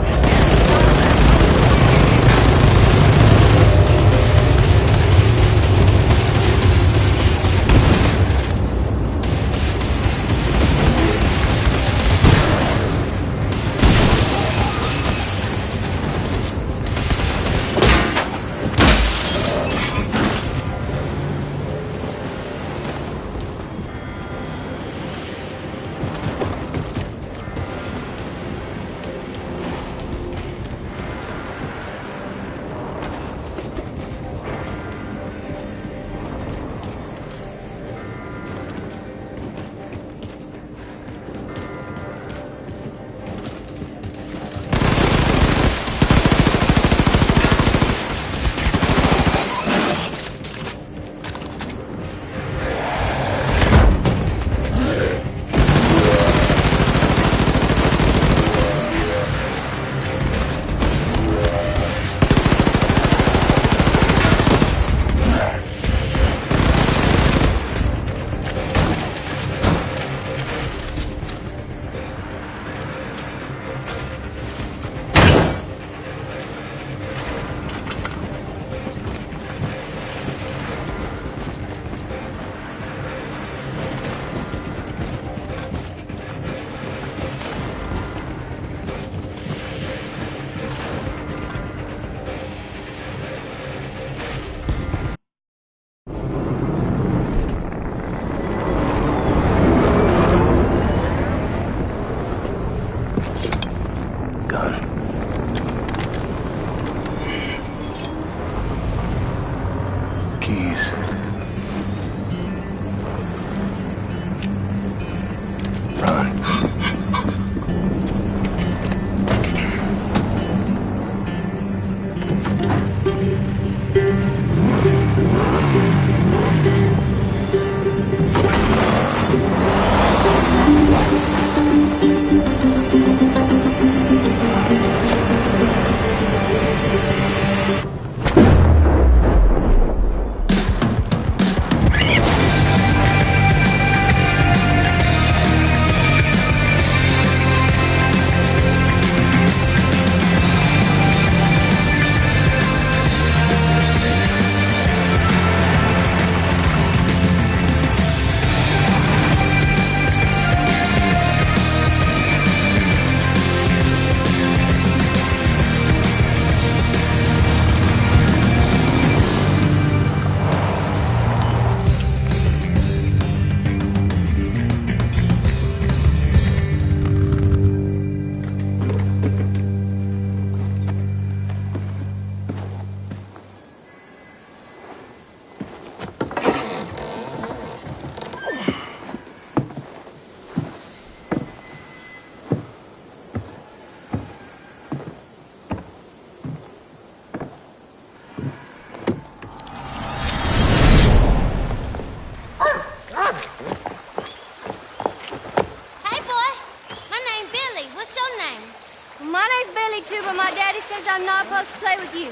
Speaker 3: I'm not supposed to play with you.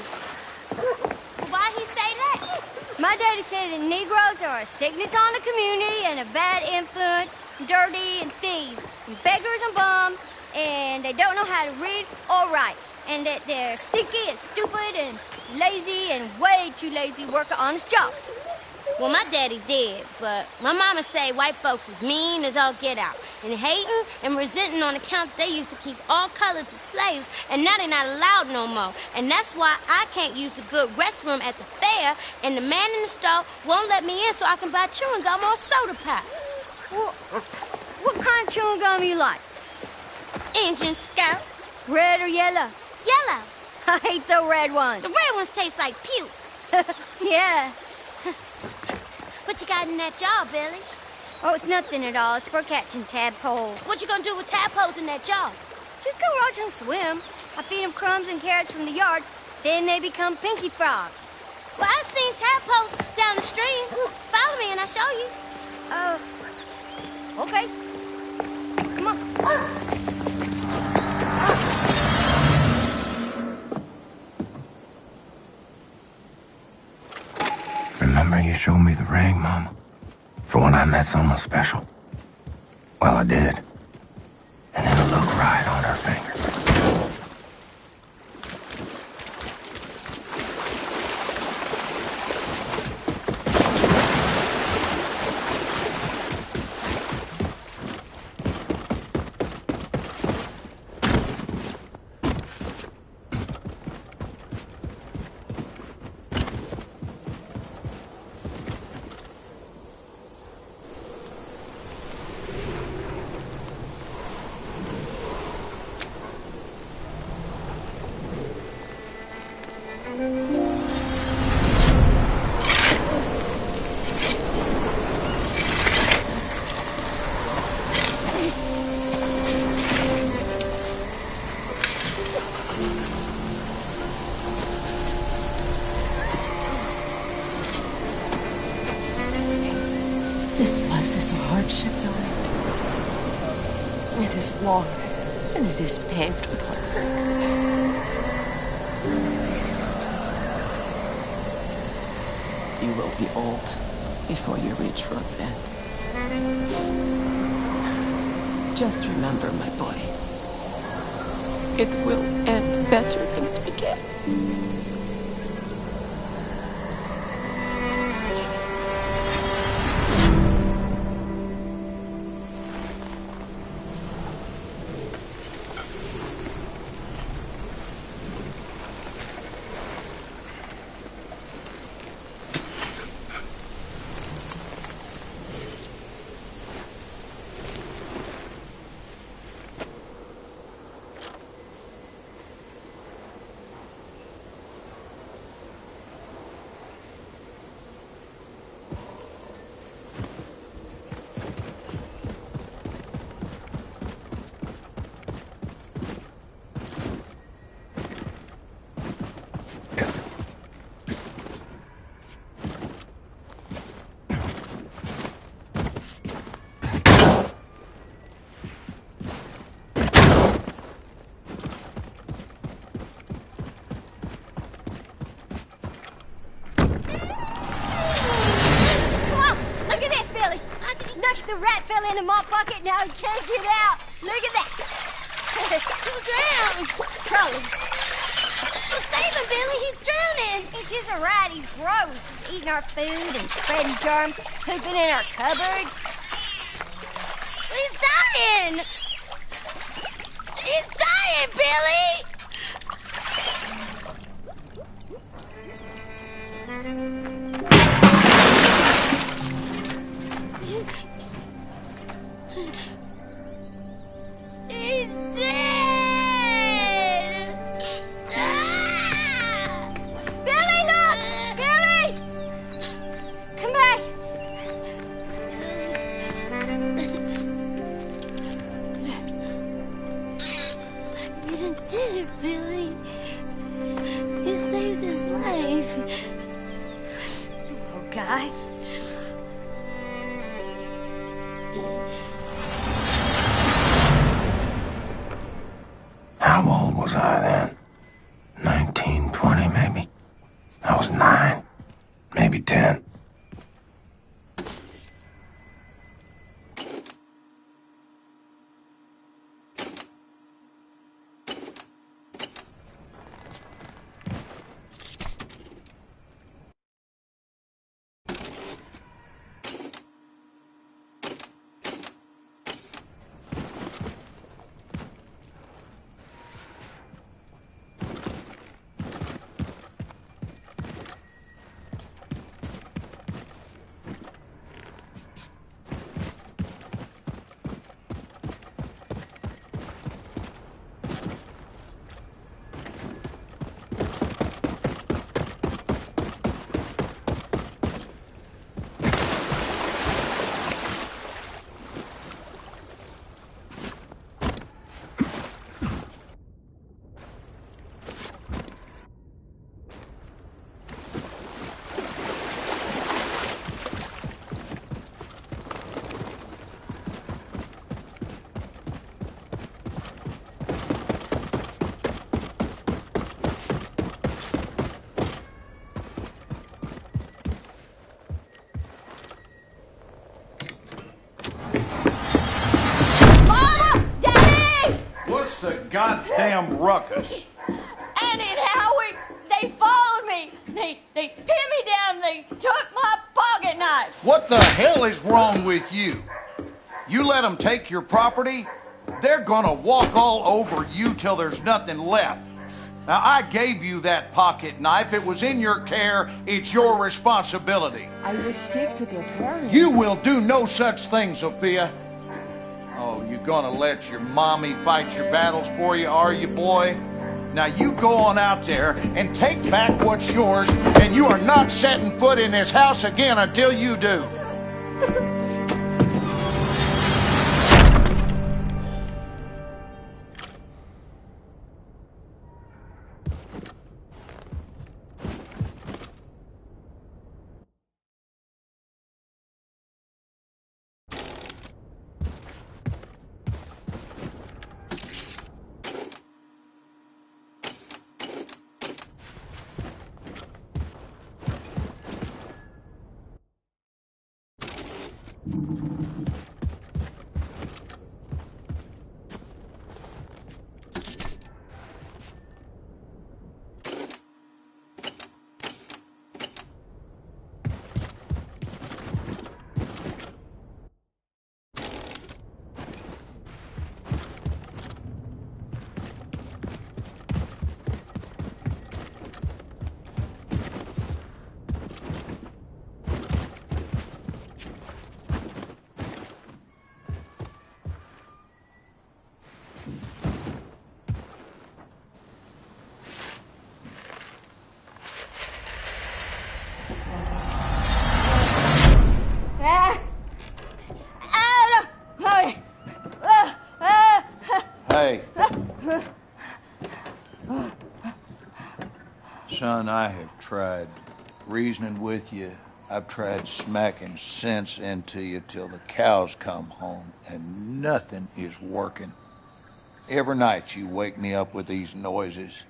Speaker 9: Well, why'd he say that?
Speaker 3: My daddy said that Negroes are a sickness on the community and a bad influence, dirty and thieves, and beggars and bums, and they don't know how to read or write, and that they're stinky and stupid and lazy and way too lazy to work an honest job.
Speaker 9: Well, my daddy did, but my mama say white folks is mean as all get out, and hating and resenting on account they used to keep all colors as slaves, and now they're not allowed no more. And that's why I can't use a good restroom at the fair, and the man in the store won't let me in so I can buy chewing gum or soda pop.
Speaker 3: Well, what kind of chewing gum you like?
Speaker 9: Injun Scouts.
Speaker 3: Red or yellow?
Speaker 9: Yellow.
Speaker 3: I hate the red ones.
Speaker 9: The red ones taste like puke.
Speaker 3: Yeah.
Speaker 9: What you got in that jar, Billy?
Speaker 3: Oh, it's nothing at all. It's for catching tadpoles.
Speaker 9: What you gonna do with tadpoles in that jar?
Speaker 3: Just go watch them swim. I feed them crumbs and carrots from the yard. Then they become pinky frogs.
Speaker 9: Well, I've seen tadpoles down the stream. Follow me and I'll show you.
Speaker 3: Okay. Come on.
Speaker 4: Remember you showed me the ring, Mom? For when I met someone special? Well, I did. And it'll look right on her finger.
Speaker 11: This life is a hardship, Billy. It is long, and it is paved with heartbreak. You will be old before you reach road's end. Just remember, my boy, it will end better than it began.
Speaker 3: In my pocket now, he can't get out. Look at that.
Speaker 9: He'll drown.
Speaker 3: Probably.
Speaker 9: Well, save him, Billy. He's drowning.
Speaker 3: It's just a rat. He's gross. He's eating our food and spreading germs, pooping in our cupboards.
Speaker 9: He's dying. He's dying, Billy. He's dead! Ah!
Speaker 3: Billy, look! Billy! Come back!
Speaker 9: You done did it, Billy. You saved his life.
Speaker 3: Oh, Guy.
Speaker 4: How old was I then? 9.
Speaker 10: What's the goddamn ruckus?
Speaker 3: Annie and Howie, they followed me. They pinned me down. They took my pocket knife.
Speaker 10: What the hell is wrong with you? You let them take your property? They're gonna walk all over you till there's nothing left. Now, I gave you that pocket knife. It was in your care. It's your responsibility.
Speaker 11: I will speak to their parents.
Speaker 10: You will do no such thing, Sophia. Oh, you gonna let your mommy fight your battles for you, are you, boy? Now you go on out there and take back what's yours, and you are not setting foot in this house again until you do. Hey. Son, I have tried reasoning with you. I've tried smacking sense into you till the cows come home, and nothing is working. Every night you wake me up with these noises.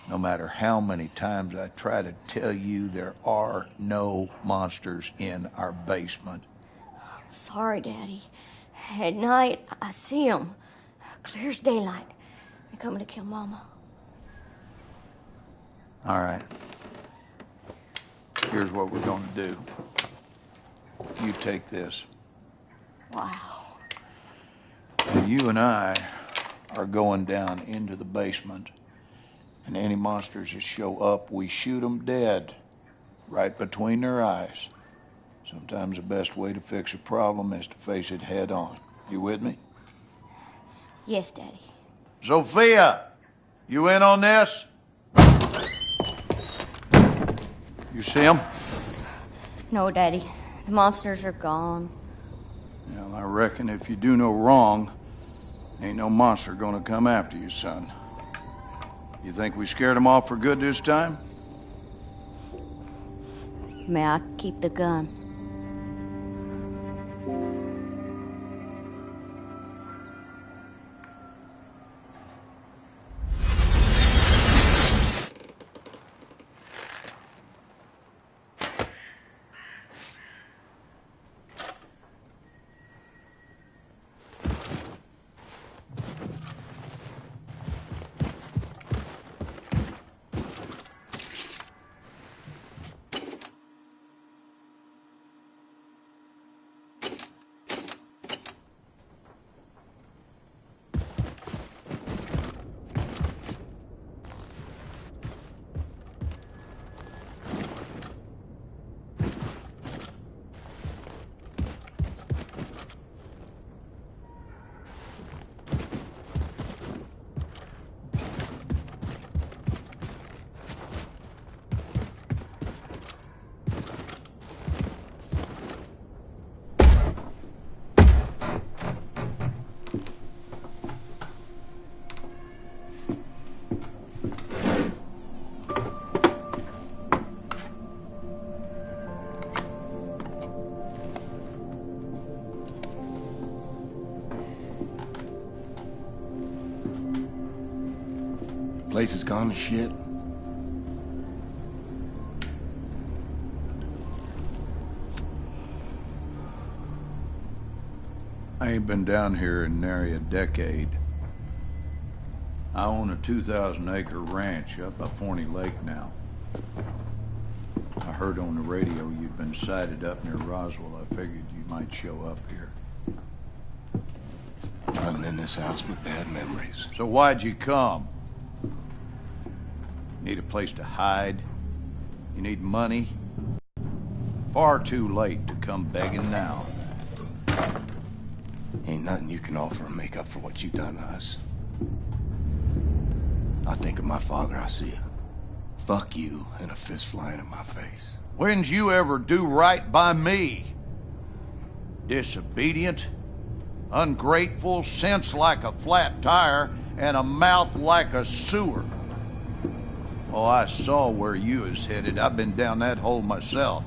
Speaker 10: No matter how many times I try to tell you there are no monsters in our basement.
Speaker 3: Sorry, Daddy. At night, I see them. Clear as daylight. They're coming to kill Mama.
Speaker 10: All right. Here's what we're going to do. You take this.
Speaker 3: Wow.
Speaker 10: Now, you and I are going down into the basement, and any monsters that show up, we shoot them dead, right between their eyes. Sometimes the best way to fix a problem is to face it head on. You with me?
Speaker 3: Yes, Daddy.
Speaker 10: Sophia, you in on this? You see them?
Speaker 3: No, Daddy. The monsters are gone.
Speaker 10: Well, I reckon if you do no wrong, ain't no monster gonna come after you, son. You think we scared them off for good this time?
Speaker 3: May I keep the gun?
Speaker 1: Place is gone to shit.
Speaker 10: I ain't been down here in nary a decade. I own a 2,000-acre ranch up by Forney Lake now. I heard on the radio you'd been sighted up near Roswell. I figured you might show up here.
Speaker 1: Nothing in this house but bad memories.
Speaker 10: So why'd you come? Need a place to hide? You need money? Far too late to come begging now.
Speaker 1: Ain't nothing you can offer to make up for what you done to us. I think of my father, I see a fuck you and a fist flying in my face.
Speaker 10: When'd you ever do right by me? Disobedient, ungrateful, sense like a flat tire, and a mouth like a sewer. Oh, I saw where you was headed. I've been down that hole myself.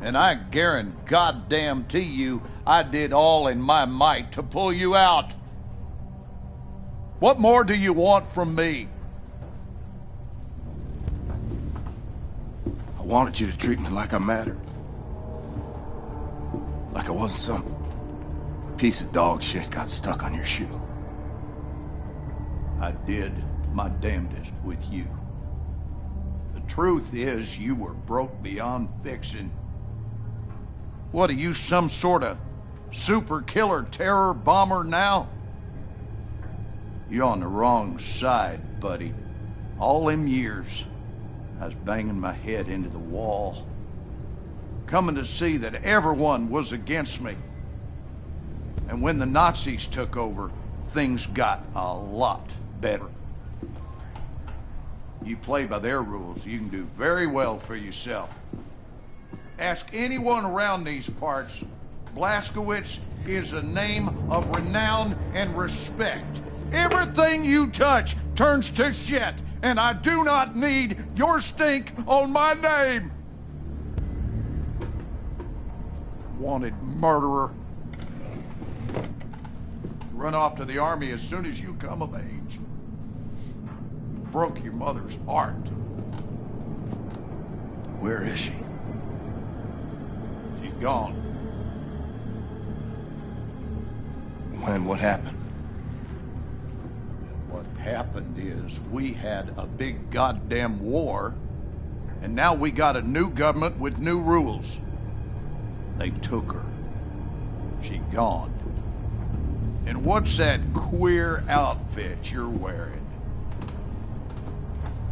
Speaker 10: And I guarantee you, I did all in my might to pull you out. What more do you want from me?
Speaker 1: I wanted you to treat me like I mattered. Like I wasn't some piece of dog shit got stuck on your shoe.
Speaker 10: I did my damnedest with you. The truth is, you were broke beyond fixing. What are you, some sort of super killer terror bomber now? You're on the wrong side, buddy. All them years, I was banging my head into the wall, coming to see that everyone was against me. And when the Nazis took over, things got a lot better. You play by their rules, you can do very well for yourself. Ask anyone around these parts. Blazkowicz is a name of renown and respect. Everything you touch turns to shit, and I do not need your stink on my name. Wanted murderer. Run off to the army as soon as you come of age. Broke your mother's heart.
Speaker 1: Where is she?
Speaker 10: She's gone.
Speaker 1: When? What happened?
Speaker 10: What happened is we had a big goddamn war, and now we got a new government with new rules. They took her. She gone. And what's that queer outfit you're wearing?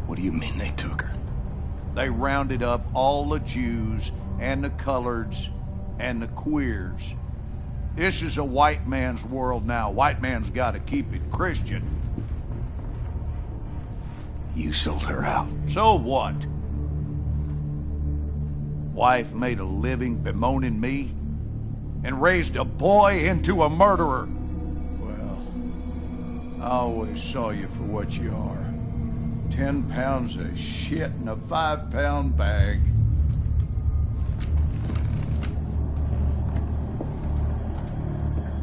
Speaker 1: What do you mean they took her?
Speaker 10: They rounded up all the Jews and the coloreds and the queers. This is a white man's world now. White man's got to keep it Christian.
Speaker 1: You sold her out.
Speaker 10: So what? Wife made a living bemoaning me and raised a boy into a murderer. Well, I always saw you for what you are. 10 pounds of shit in a 5-pound bag.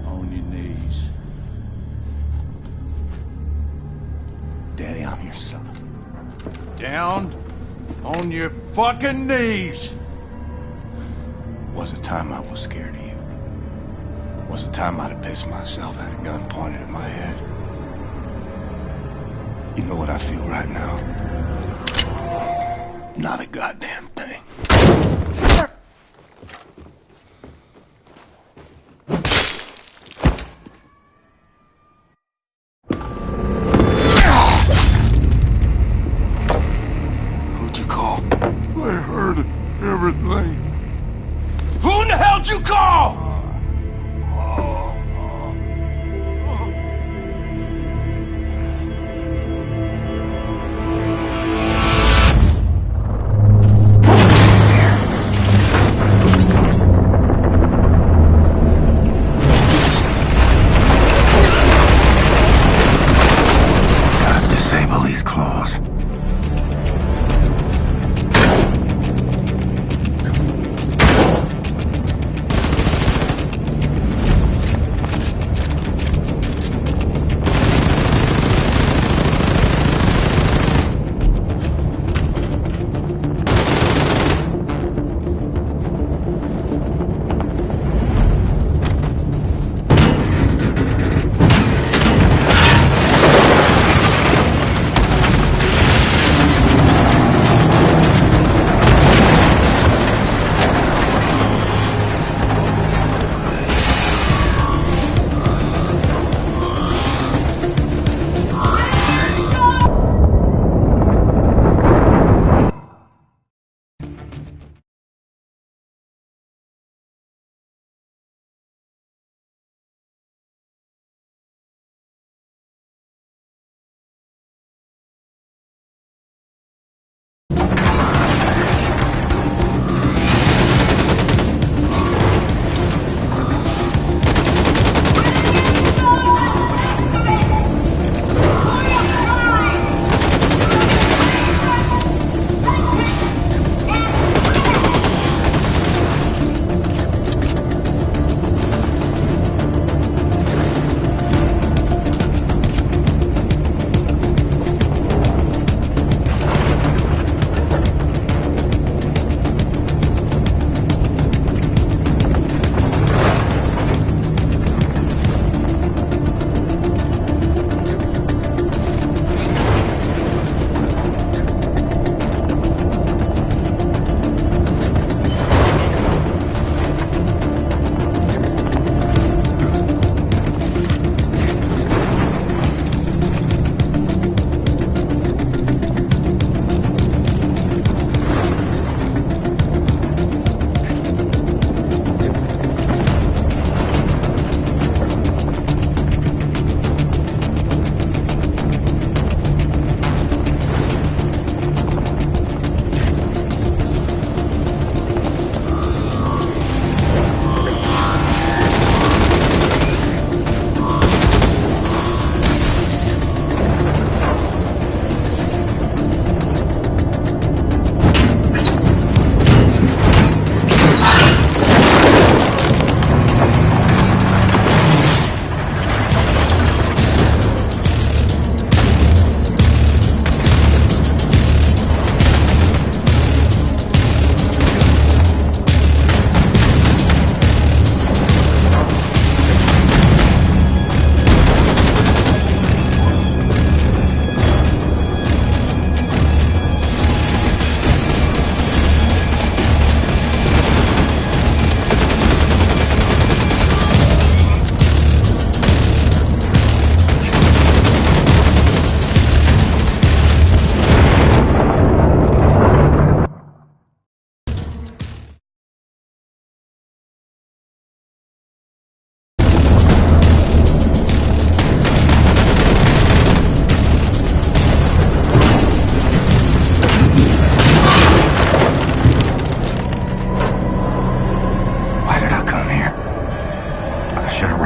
Speaker 10: On your knees.
Speaker 1: Daddy, I'm your son.
Speaker 10: Down on your fucking knees.
Speaker 1: Was it time I was scared of you? Was it time I'd have pissed myself, had a gun pointed at my head? You know what I feel right now? Not a goddamn thing. Who'd you call?
Speaker 10: I heard everything.
Speaker 1: Who in the hell'd you call?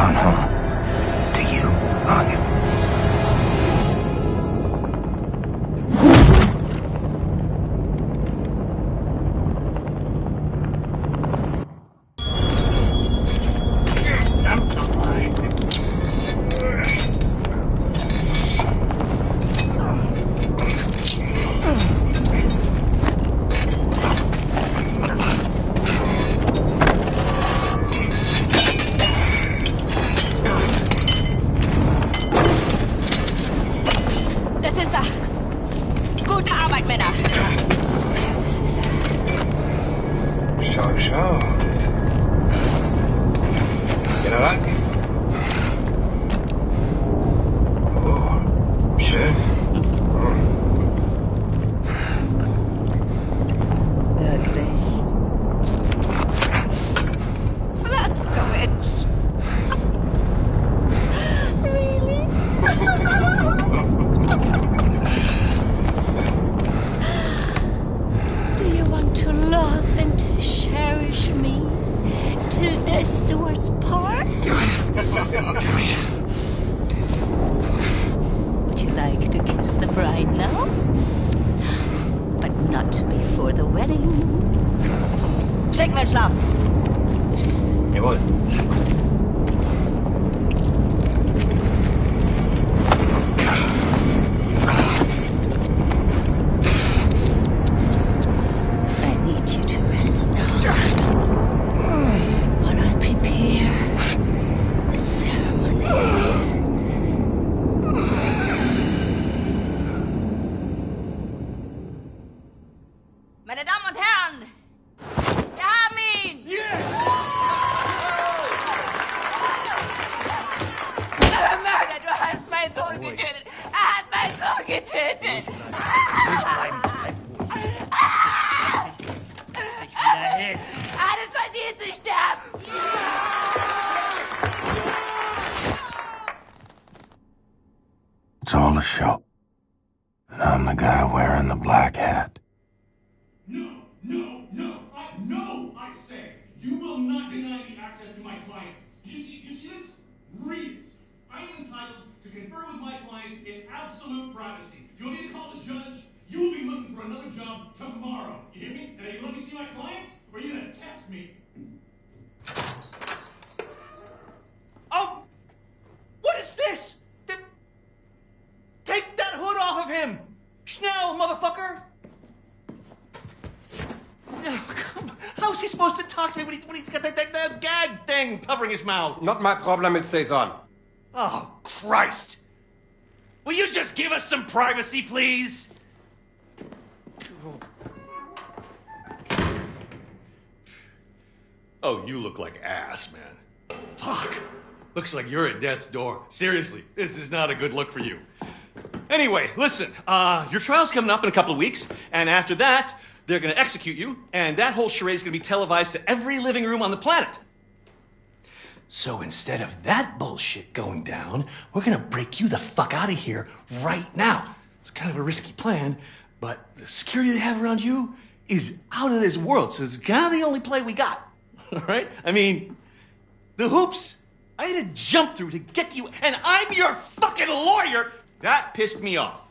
Speaker 4: on home. To you, Anya. It's all a show. And I'm the guy wearing the black hat.
Speaker 20: No, I say. You will not deny me access to my client. You see this? Read it. I am entitled to confer with my client in absolute privacy. Do you want me to call the judge? You will be looking for another job tomorrow. You hear me? And are you let me see my client? Or are you gonna test me?
Speaker 12: Oh! What is this? Take that hood off of him! Schnell, motherfucker! Oh, come on. How's he supposed to talk to me when he's got that gag thing covering his mouth?
Speaker 14: Not my problem, it stays on.
Speaker 12: Oh, Christ! Will you just give us some privacy, please?
Speaker 20: Oh, you look like ass, man. Fuck. Looks like you're at death's door. Seriously, this is not a good look for you. Anyway, listen, your trial's coming up in a couple of weeks, and after that, they're gonna execute you, and that whole charade is gonna be televised to every living room on the planet. So instead of that bullshit going down, we're gonna break you the fuck out of here right now. It's kind of a risky plan, but the security they have around you is out of this world, so it's kind of the only play we got. All right? I mean, the hoops I had to jump through to get to you, and I'm your fucking lawyer. That pissed me off.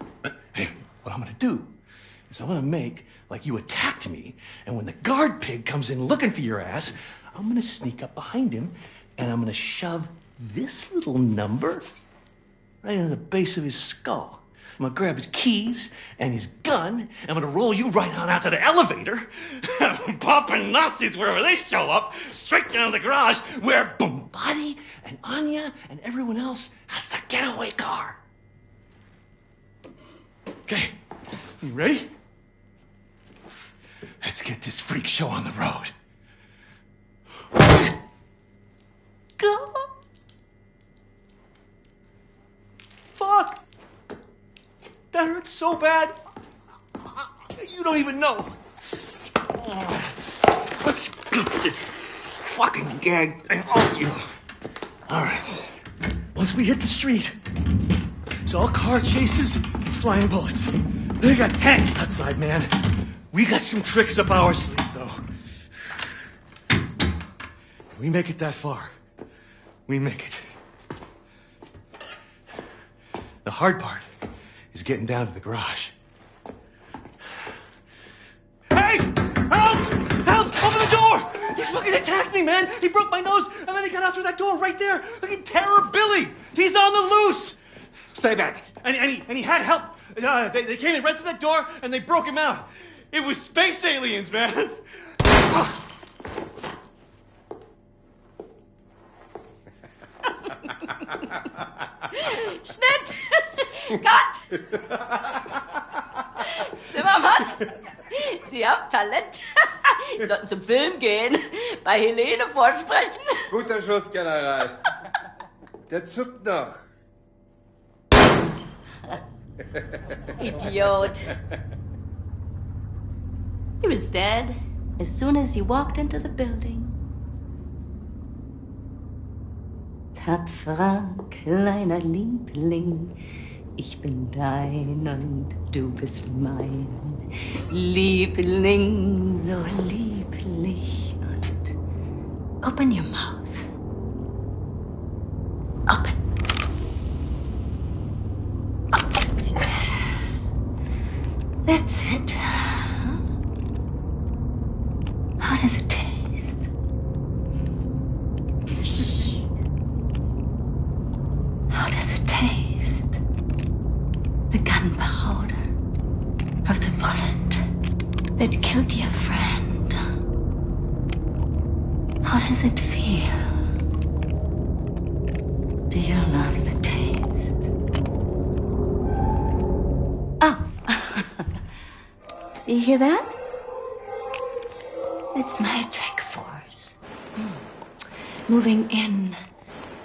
Speaker 20: Hey, what I'm gonna do is I'm gonna make like you attacked me, and when the guard pig comes in looking for your ass, I'm gonna sneak up behind him, and I'm gonna shove this little number right into the base of his skull. I'm gonna grab his keys and his gun, and I'm gonna roll you right on out to the elevator, popping Nazis wherever they show up, straight down to the garage where Bombati and Anya and everyone else has the getaway car. Okay, you ready? Let's get this freak show on the road. Go. Fuck. That hurts so bad. You don't even know. Let's beat this fucking gag thing off you. All right. Once we hit the street, it's all car chases and flying bullets. They got tanks outside, man. We got some tricks up our sleeve, though. We make it that far. We make it. The hard part is getting down to the garage. Hey! Help! Help! Open the door! He fucking attacked me, man! He broke my nose, and then he got out through that door right there! Fucking Terror Billy! He's on the loose! Stay back. And he had help. They came in right through that door, and they broke him out. It was space aliens, man!
Speaker 14: Schnitt! Cut! Zimmermann, Sie haben Talent. Sie sollten zum Film gehen, bei Helene vorsprechen.
Speaker 15: Guter Schuss, General. Der zuckt noch.
Speaker 14: Idiot. He was dead as soon as you walked into the building. Tapferer kleiner Liebling, ich bin dein und du bist mein. Liebling, so lieblich und open your mouth. Open. Open it. That's it. How does it taste? Shh. How does it taste? The gunpowder of the bullet that killed your friend. How does it feel? Do you love the taste? Oh. You hear that? It's magic force. Moving in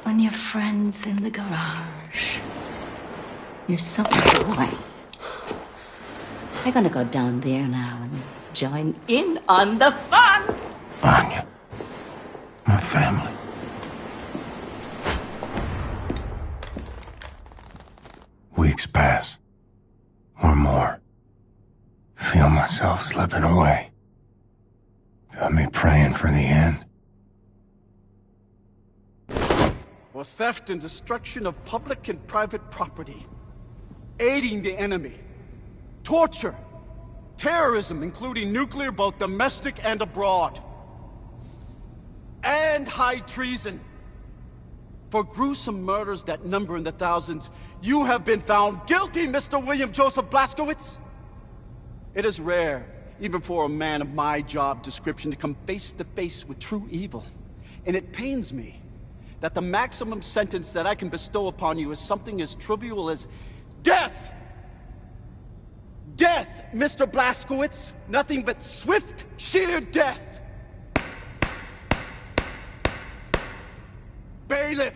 Speaker 14: on your friends in the garage. You're so boy. They're gonna go down there now and join in on the fun.
Speaker 4: Anya, my family. Weeks pass, or more. Feel myself slipping away. Got me praying for the end.
Speaker 23: For theft and destruction of public and private property, aiding the enemy, torture, terrorism, including nuclear, both domestic and abroad, and high treason. For gruesome murders that number in the thousands, you have been found guilty, Mr. William Joseph Blazkowicz. It is rare, even for a man of my job description, to come face to face with true evil. And it pains me that the maximum sentence that I can bestow upon you is something as trivial as death! Death, Mr. Blazkowicz! Nothing but swift, sheer death! Bailiff!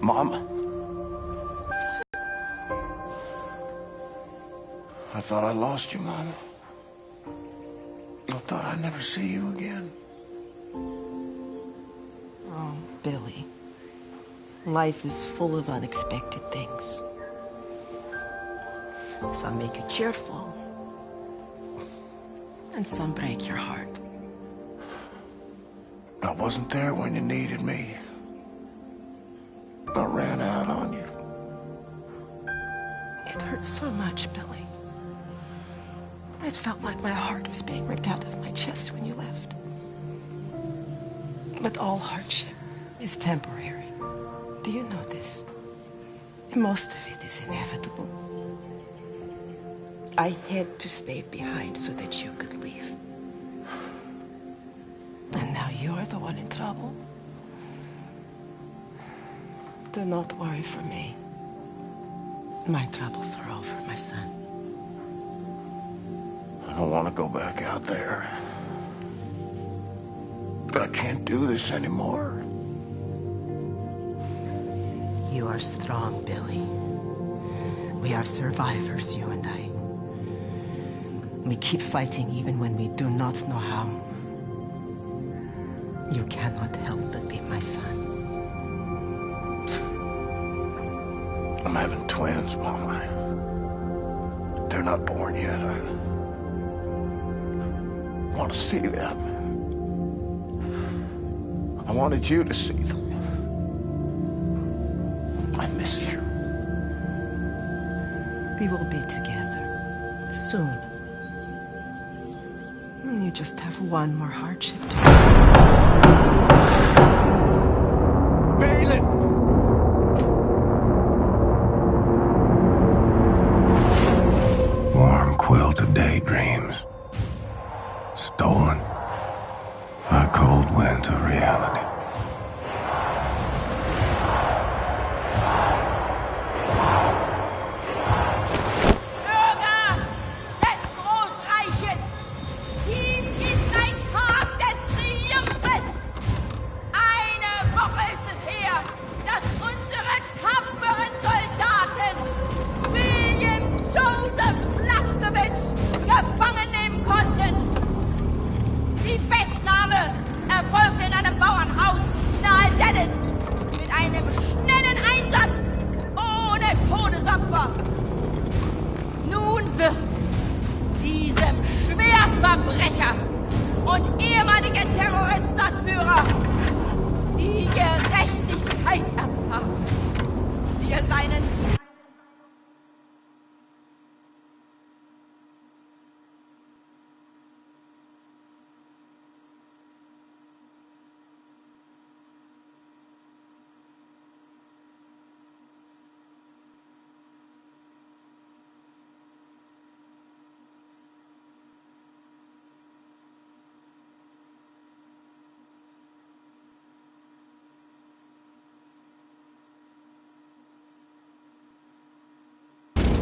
Speaker 1: Mom? I thought I lost you, Mom. I thought I'd never see you again.
Speaker 11: Oh, Billy. Life is full of unexpected things. Some make you cheerful, and some break your heart.
Speaker 1: I wasn't there when you needed me. I ran out on you.
Speaker 11: It hurt so much, Billy. It felt like my heart was being ripped out of my chest when you left. But all hardship is temporary. Do you know this? Most of it is inevitable. I had to stay behind so that you could leave. And now you're the one in trouble. Do not worry for me. My troubles are over, my son.
Speaker 1: I don't want to go back out there. I can't do this anymore.
Speaker 11: You are strong, Billy. We are survivors, you and I. We keep fighting even when we do not know how. You cannot help but be my son.
Speaker 1: I'm having twins, Mama. They're not born yet. I want to see them. I wanted you to see them. I miss you.
Speaker 11: We will be together soon. You just have one more hardship to
Speaker 4: Warm quilt of daydreams. Stolen by cold winds of reality.
Speaker 8: Bürger des Großreiches, dies ist ein Tag des Triumphes. Eine Woche ist es her, dass unsere tapferen Soldaten William Joseph Blaskowitz gefangen nehmen konnten. Die Festnahme erfolgte in einem Bauernhaus nahe Dallas mit einem schnellen Einsatz ohne Todesopfer. Nun wird diesem Schwerverbrecher und ehemaligen Terroristenanführer die Gerechtigkeit erfahren, die er seinen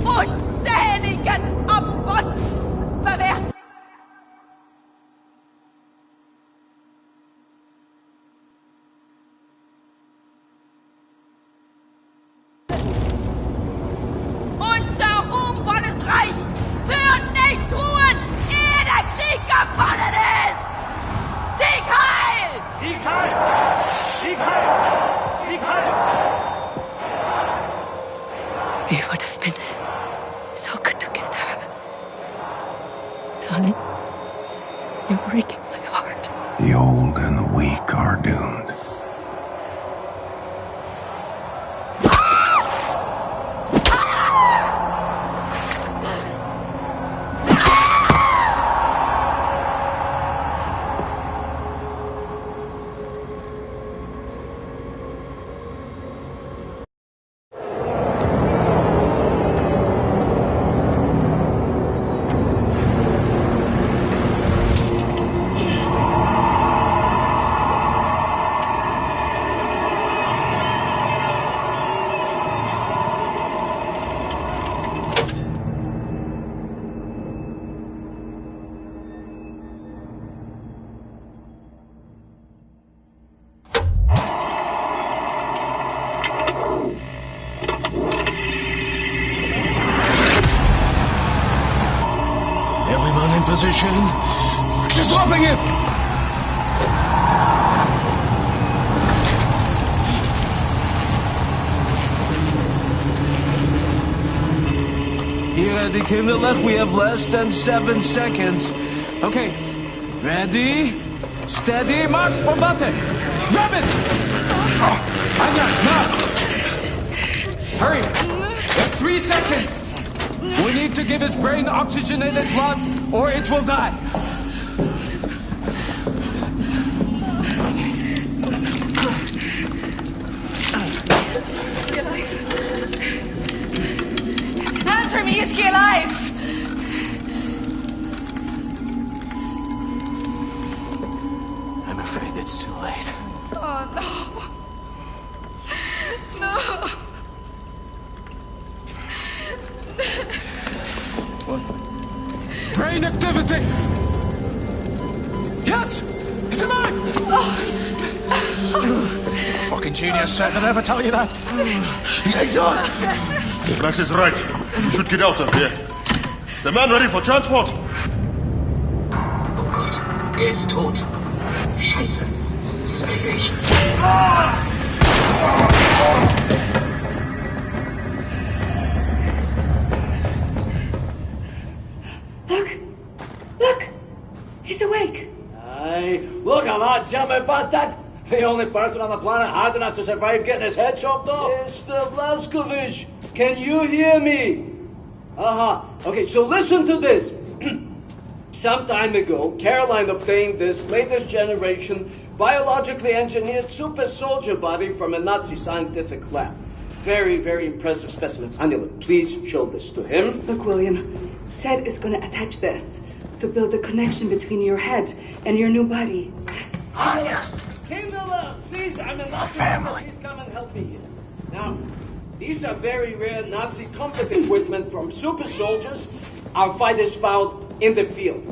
Speaker 8: unzähligen Opfern verwehrt. Unser ruhmvolles Reich wird nicht ruhen, ehe der Krieg gewonnen ist! Sieg heil!
Speaker 18: Sieg heil! Sieg heil! Sieg heil!
Speaker 14: We would have been so
Speaker 7: position. She's dropping it! Ready, kinderlijk? We have less than 7 seconds. Okay, ready, steady, march, bombate! Grab it! Anya, now! Hurry! We have 3 seconds! We need to give his brain oxygenated blood, or it will die.
Speaker 13: Is he alive? Answer me, is he alive?
Speaker 7: I'm afraid it's too late.
Speaker 13: Oh, no. No.
Speaker 7: Brain activity! Yes! He's alive! Fucking genius, sir. Did I ever tell you that?
Speaker 16: Liaison! Max is right. We should get out of here. The man ready for transport?
Speaker 8: Oh Gott, ist tot. Scheiße. Das kriege ich.
Speaker 14: Look! He's awake.
Speaker 24: Aye, look at that jumping bastard! The only person on the planet hard enough to survive getting his head chopped off. Mr. Blaskovich, can you hear me? Okay, so listen to this. Some time ago, Caroline obtained this latest generation biologically engineered super soldier body from a Nazi scientific lab. Very, very impressive specimen. Anila, please show this to him.
Speaker 14: Look, William, Seth is gonna attach this to build a connection between your head and your new body.
Speaker 24: Kindler, please, I'm in love with you. Please come and help me here. Now, these are very rare Nazi combat equipment from super soldiers our fighters found in the field.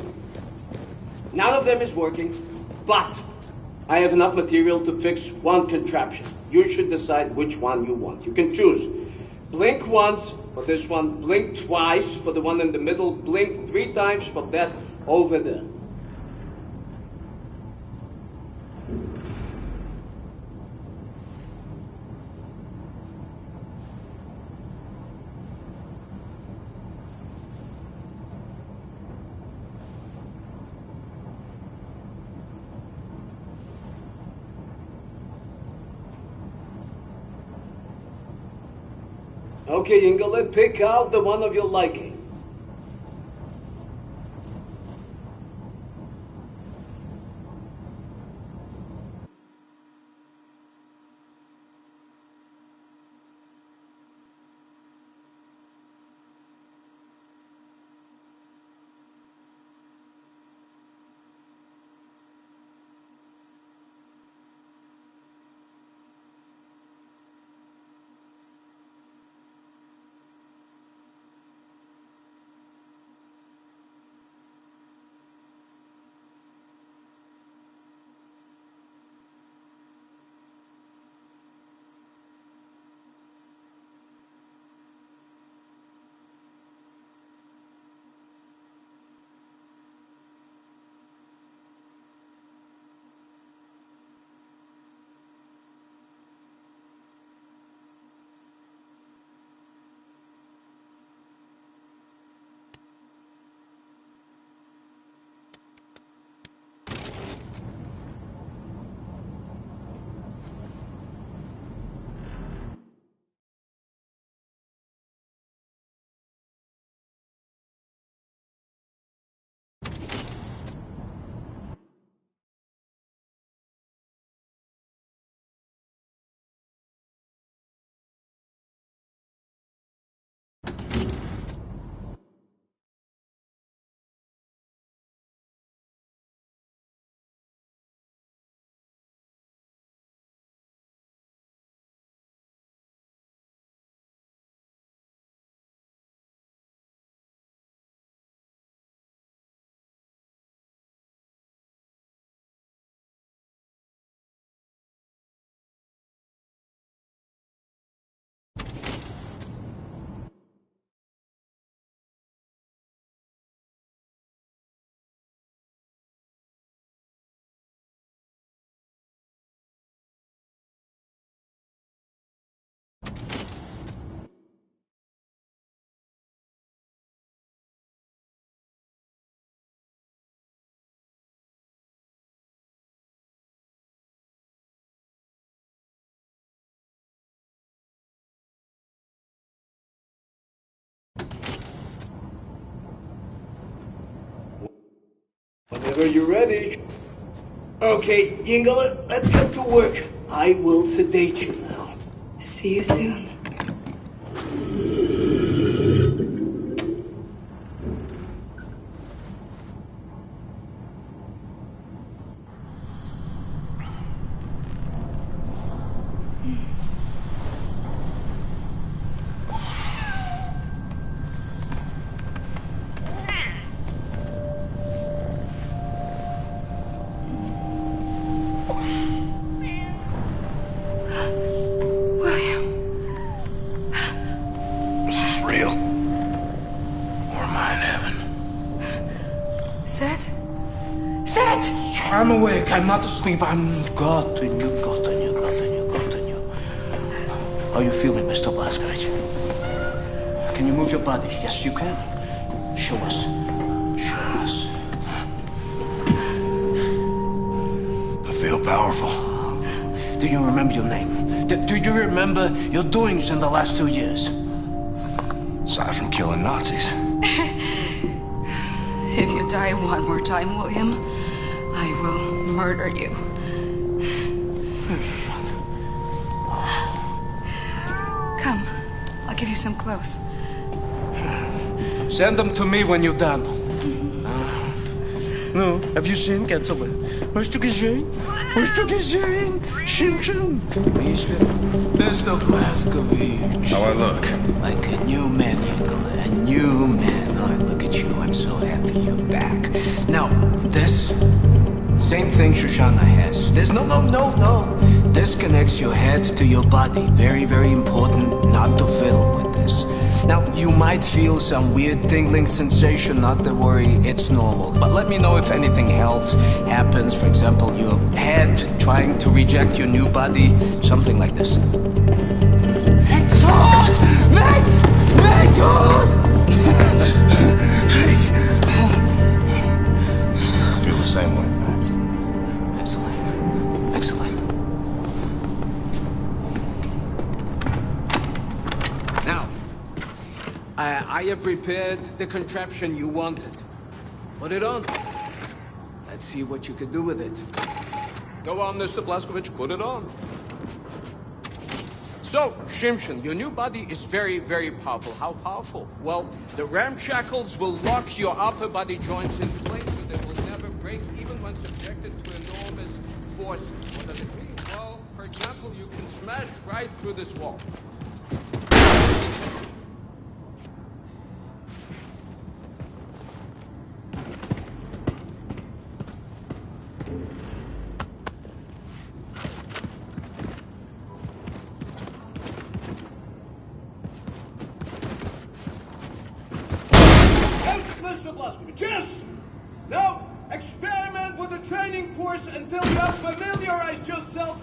Speaker 24: None of them is working, but I have enough material to fix one contraption. You should decide which one you want. You can choose. Blink once for this one, blink twice for the one in the middle, blink 3 times for that over there. Okay, Ingele, pick out the one of your liking. Whenever you're ready. Okay, Yingala, let's get to work. I will sedate you now.
Speaker 13: See you soon.
Speaker 7: I'm awake. I'm not asleep. I'm gotten you. How you feeling, Mr. Blazkowicz? Can you move your body? Yes, you can. Show us. Show us.
Speaker 1: I feel powerful.
Speaker 7: Do you remember your name? Do you remember your doings in the last 2 years?
Speaker 1: Aside from killing Nazis.
Speaker 13: If you die one more time, William, I will murder you. Come, I'll give you some clothes.
Speaker 7: Send them to me when you're done. No, have you seen Ketzele? Hast du gesehen? Hast du gesehen? Simpson. Mr. Blazkowicz.
Speaker 1: How I look?
Speaker 7: Like a new man, Yingala. A new man. Oh, look at you. I'm so happy you're back. Now, this same thing Shoshana has. There's no. This connects your head to your body. Very, very important not to fiddle with this. Now, you might feel some weird tingling sensation. Not to worry, it's normal. But let me know if anything else happens. For example, your head trying to reject your new body. Something like this.
Speaker 8: It's hot! It's hot!
Speaker 1: I feel the same way, Max.
Speaker 7: Excellent. Now, I have repaired the contraption you wanted. Put it on. Let's see what you could do with it. Go on, Mr. Blazkowicz, put it on. So, Shimshon, your new body is very, very powerful. How powerful? Well, the ramshackles will lock your upper body joints in place so they will never break, even when subjected to enormous forces. What does it mean? Well, for example, you can smash right through this wall.
Speaker 24: Mr. Blazkowicz, yes! Now, experiment with the training course until you have familiarized yourself